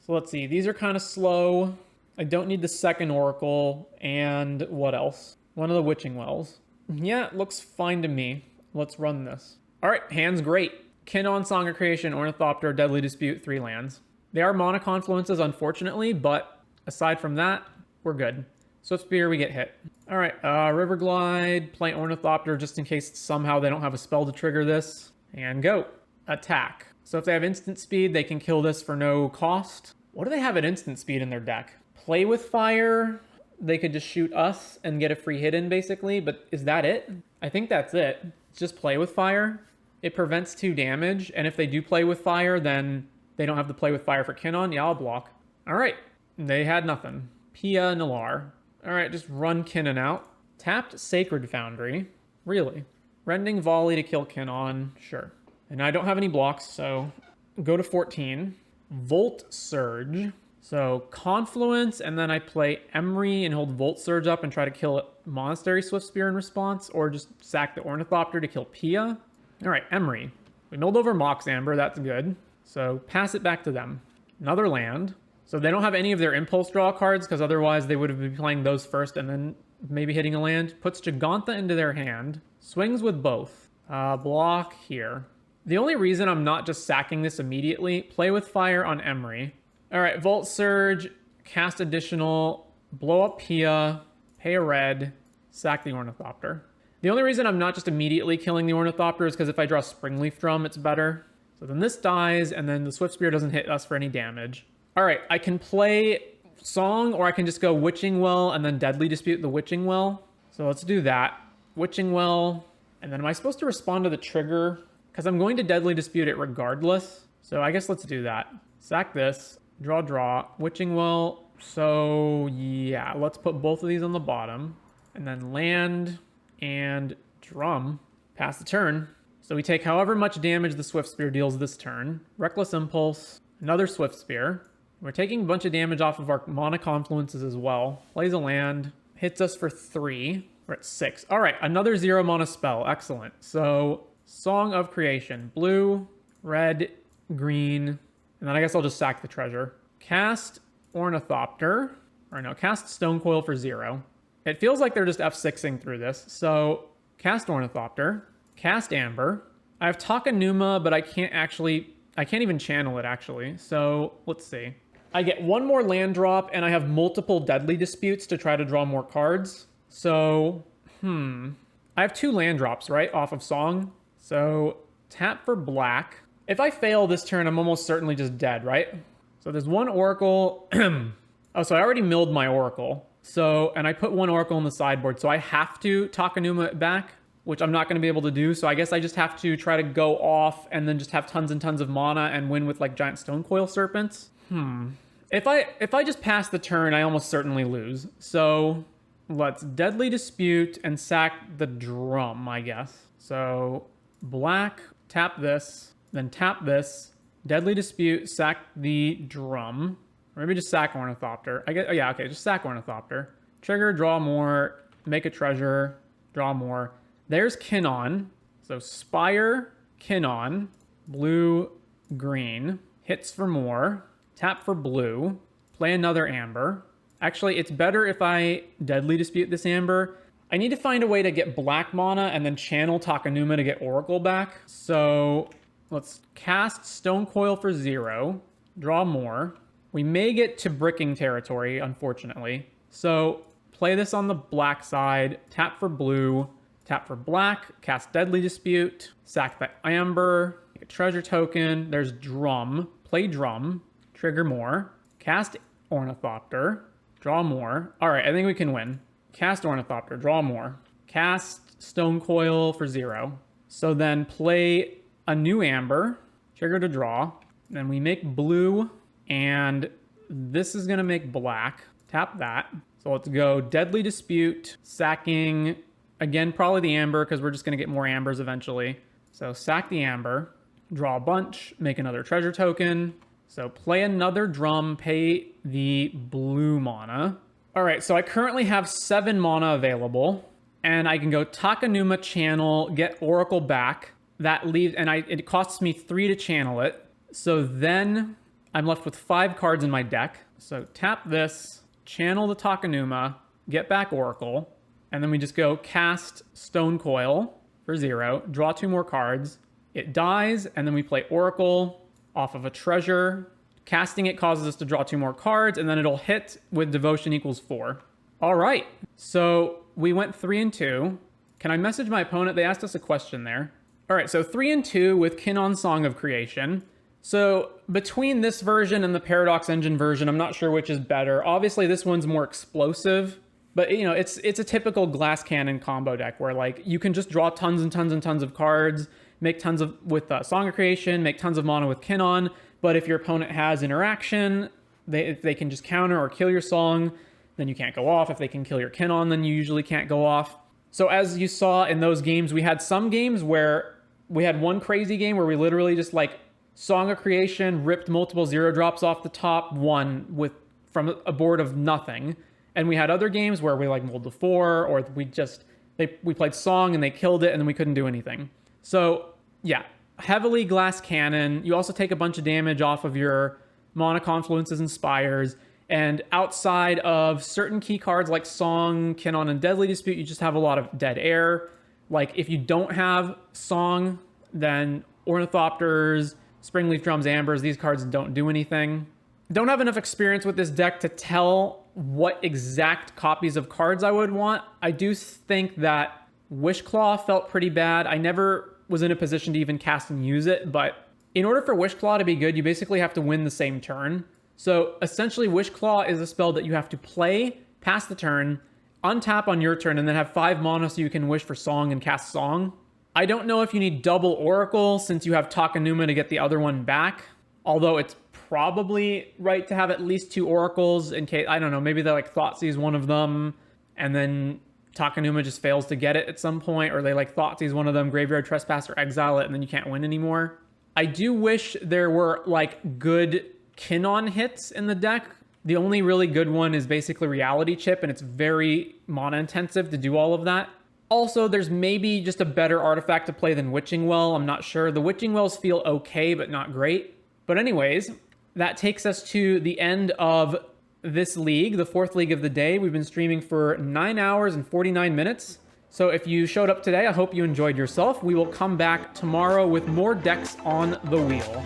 So let's see, these are kind of slow. I don't need the second Oracle. And what else? One of the Witching Wells. Yeah, it looks fine to me. Let's run this. All right, hand's great. Kinnan, Song of Creation, Ornithopter, Deadly Dispute, 3 lands. They are mana confluences, unfortunately, but aside from that, we're good. Swift Spear, we get hit. All right, River Glide, play Ornithopter just in case somehow they don't have a spell to trigger this. And go. Attack. So if they have instant speed, they can kill this for no cost. What do they have at instant speed in their deck? Play with Fire. They could just shoot us and get a free hit in, basically. But is that it? I think that's it. It's just Play with Fire. It prevents 2 damage. And if they do Play with Fire, then they don't have to Play with Fire for Kinnan. Yeah, I'll block. All right. They had nothing. Pia, Nalar. All right, just run Kinnan out. Tapped Sacred Foundry. Really? Rending Volley to kill Kinnan. Sure. And I don't have any blocks, so go to 14. Volt Surge. So Confluence, and then I play Emery and hold Volt Surge up and try to kill Monastery Swift Spear in response, or just sack the Ornithopter to kill Pia. All right, Emery. We milled over Mox Amber, that's good. So pass it back to them. Another land. So they don't have any of their impulse draw cards, because otherwise they would have been playing those first and then maybe hitting a land. Puts Gigantha into their hand. Swings with both. Block here. The only reason I'm not just sacking this immediately, play with Fire on Emery. All right, Volt Surge, cast additional, blow up Pia, pay a red, sack the Ornithopter. The only reason I'm not just immediately killing the Ornithopter is because if I draw Springleaf Drum, it's better. So then this dies, and then the Swift Spear doesn't hit us for any damage. All right, I can play Song, or I can just go Witching Well and then Deadly Dispute the Witching Well. So let's do that. Witching Well, and then am I supposed to respond to the trigger? Because I'm going to Deadly Dispute it regardless. So I guess let's do that. Sack this, draw, Witching Well. So yeah, let's put both of these on the bottom. And then land and drum. Pass the turn. So we take however much damage the Swift Spear deals this turn. Reckless Impulse, another Swift Spear. We're taking a bunch of damage off of our mana confluences as well. Plays a land, hits us for 3. We're at 6. All right, another 0 mana spell. Excellent. So Song of Creation, blue, red, green, and then I guess I'll just sack the treasure. Cast Ornithopter, or no, cast Stone Coil for 0. It feels like they're just F6ing through this. So cast Ornithopter, cast Amber. I have Takanuma, but I can't even channel it actually. So let's see. I get 1 more land drop, and I have multiple Deadly Disputes to try to draw more cards. So, I have 2 land drops, right, off of Song. So, tap for black. If I fail this turn, I'm almost certainly just dead, right? So there's 1 Oracle. Oh, so I already milled my Oracle. So, and I put 1 Oracle in the sideboard, so I have to Takanuma it back, which I'm not going to be able to do. So I guess I just have to try to go off and then just have tons and tons of mana and win with like giant Stone Coil Serpents. If I just pass the turn, I almost certainly lose. So let's Deadly Dispute and sack the drum, I guess. So black, tap this, then tap this, Deadly Dispute, sack the drum. Or maybe just sack Ornithopter. I guess, oh yeah, okay, just sack Ornithopter. Trigger, draw more, make a treasure, draw more. There's Kinnan. So Spire, Kinnan, blue, green, hits for more, tap for blue, play another Amber. Actually, it's better if I Deadly Dispute this Amber. I need to find a way to get black mana and then channel Takanuma to get Oracle back. So let's cast Stone Coil for 0, draw more. We may get to bricking territory, unfortunately. So play this on the black side, tap for blue, tap for black, cast Deadly Dispute, sack the Amber, make a treasure token, there's drum, play drum, trigger more, Cast Ornithopter. Draw more. All right, I think we can win. Cast Ornithopter. Draw more. Cast Stone Coil for 0. So then play a new Amber. Trigger to draw. Then we make blue. And this is going to make black. Tap that. So let's go Deadly Dispute. Sacking. Again, probably the Amber because we're just going to get more Ambers eventually. So sack the Amber. Draw a bunch. Make another treasure token. So play another drum, pay the blue mana. All right, so I currently have 7 mana available, and I can go Takenuma Channel, get Oracle back. That leaves, and it costs me 3 to channel it. So then I'm left with 5 cards in my deck. So tap this, channel the Takenuma, get back Oracle, and then we just go cast Stone Coil for 0, draw 2 more cards. It dies, and then we play Oracle off of a treasure. Casting it causes us to draw 2 more cards, and then it'll hit with devotion equals 4. All right, so we went 3 and 2. Can I message my opponent? They asked us a question there. All right, so 3 and 2 with Kinnan Song of Creation. So between this version and the Paradox Engine version, I'm not sure which is better. Obviously, this one's more explosive, but you know, it's a typical glass cannon combo deck where like you can just draw tons and tons and tons of cards, make tons of with Song of Creation, make tons of mana with Kinnan. But if your opponent has interaction, if they can just counter or kill your Song, then you can't go off. If they can kill your Kinnan, then you usually can't go off. So as you saw in those games, we had some games where we had one crazy game where we literally just like Song of Creation, ripped multiple 0-drops off the top, won from a board of nothing. And we had other games where we like rolled to 4, or we played Song and they killed it and then we couldn't do anything. So yeah, heavily glass cannon. You also take a bunch of damage off of your mana confluences and spires. And outside of certain key cards like Song, Kinnan, and Deadly Dispute, you just have a lot of dead air. Like if you don't have Song, then Ornithopters, Springleaf Drums, Ambers, these cards don't do anything. Don't have enough experience with this deck to tell what exact copies of cards I would want. I do think that Wishclaw felt pretty bad. I never was in a position to even cast and use it, but in order for Wishclaw to be good, you basically have to win the same turn. So essentially, Wishclaw is a spell that you have to play, pass the turn, untap on your turn, and then have 5 mana so you can wish for Song and cast Song. I don't know if you need double Oracle since you have Takenuma to get the other one back, although it's probably right to have at least 2 Oracles in case, I don't know, maybe they like Thoughtseize one of them, and then Takenuma just fails to get it at some point, or they like Thoughtseize one of them, Graveyard Trespass, or exile it, and then you can't win anymore. I do wish there were like good Kinnan hits in the deck. The only really good one is basically Reality Chip, and it's very mana intensive to do all of that. Also, there's maybe just a better artifact to play than Witching Well. I'm not sure. The Witching Wells feel okay, but not great. But anyways, that takes us to the end of this league, the 4th league of the day. We've been streaming for 9 hours and 49 minutes. So if you showed up today, I hope you enjoyed yourself. We will come back tomorrow with more decks on the wheel.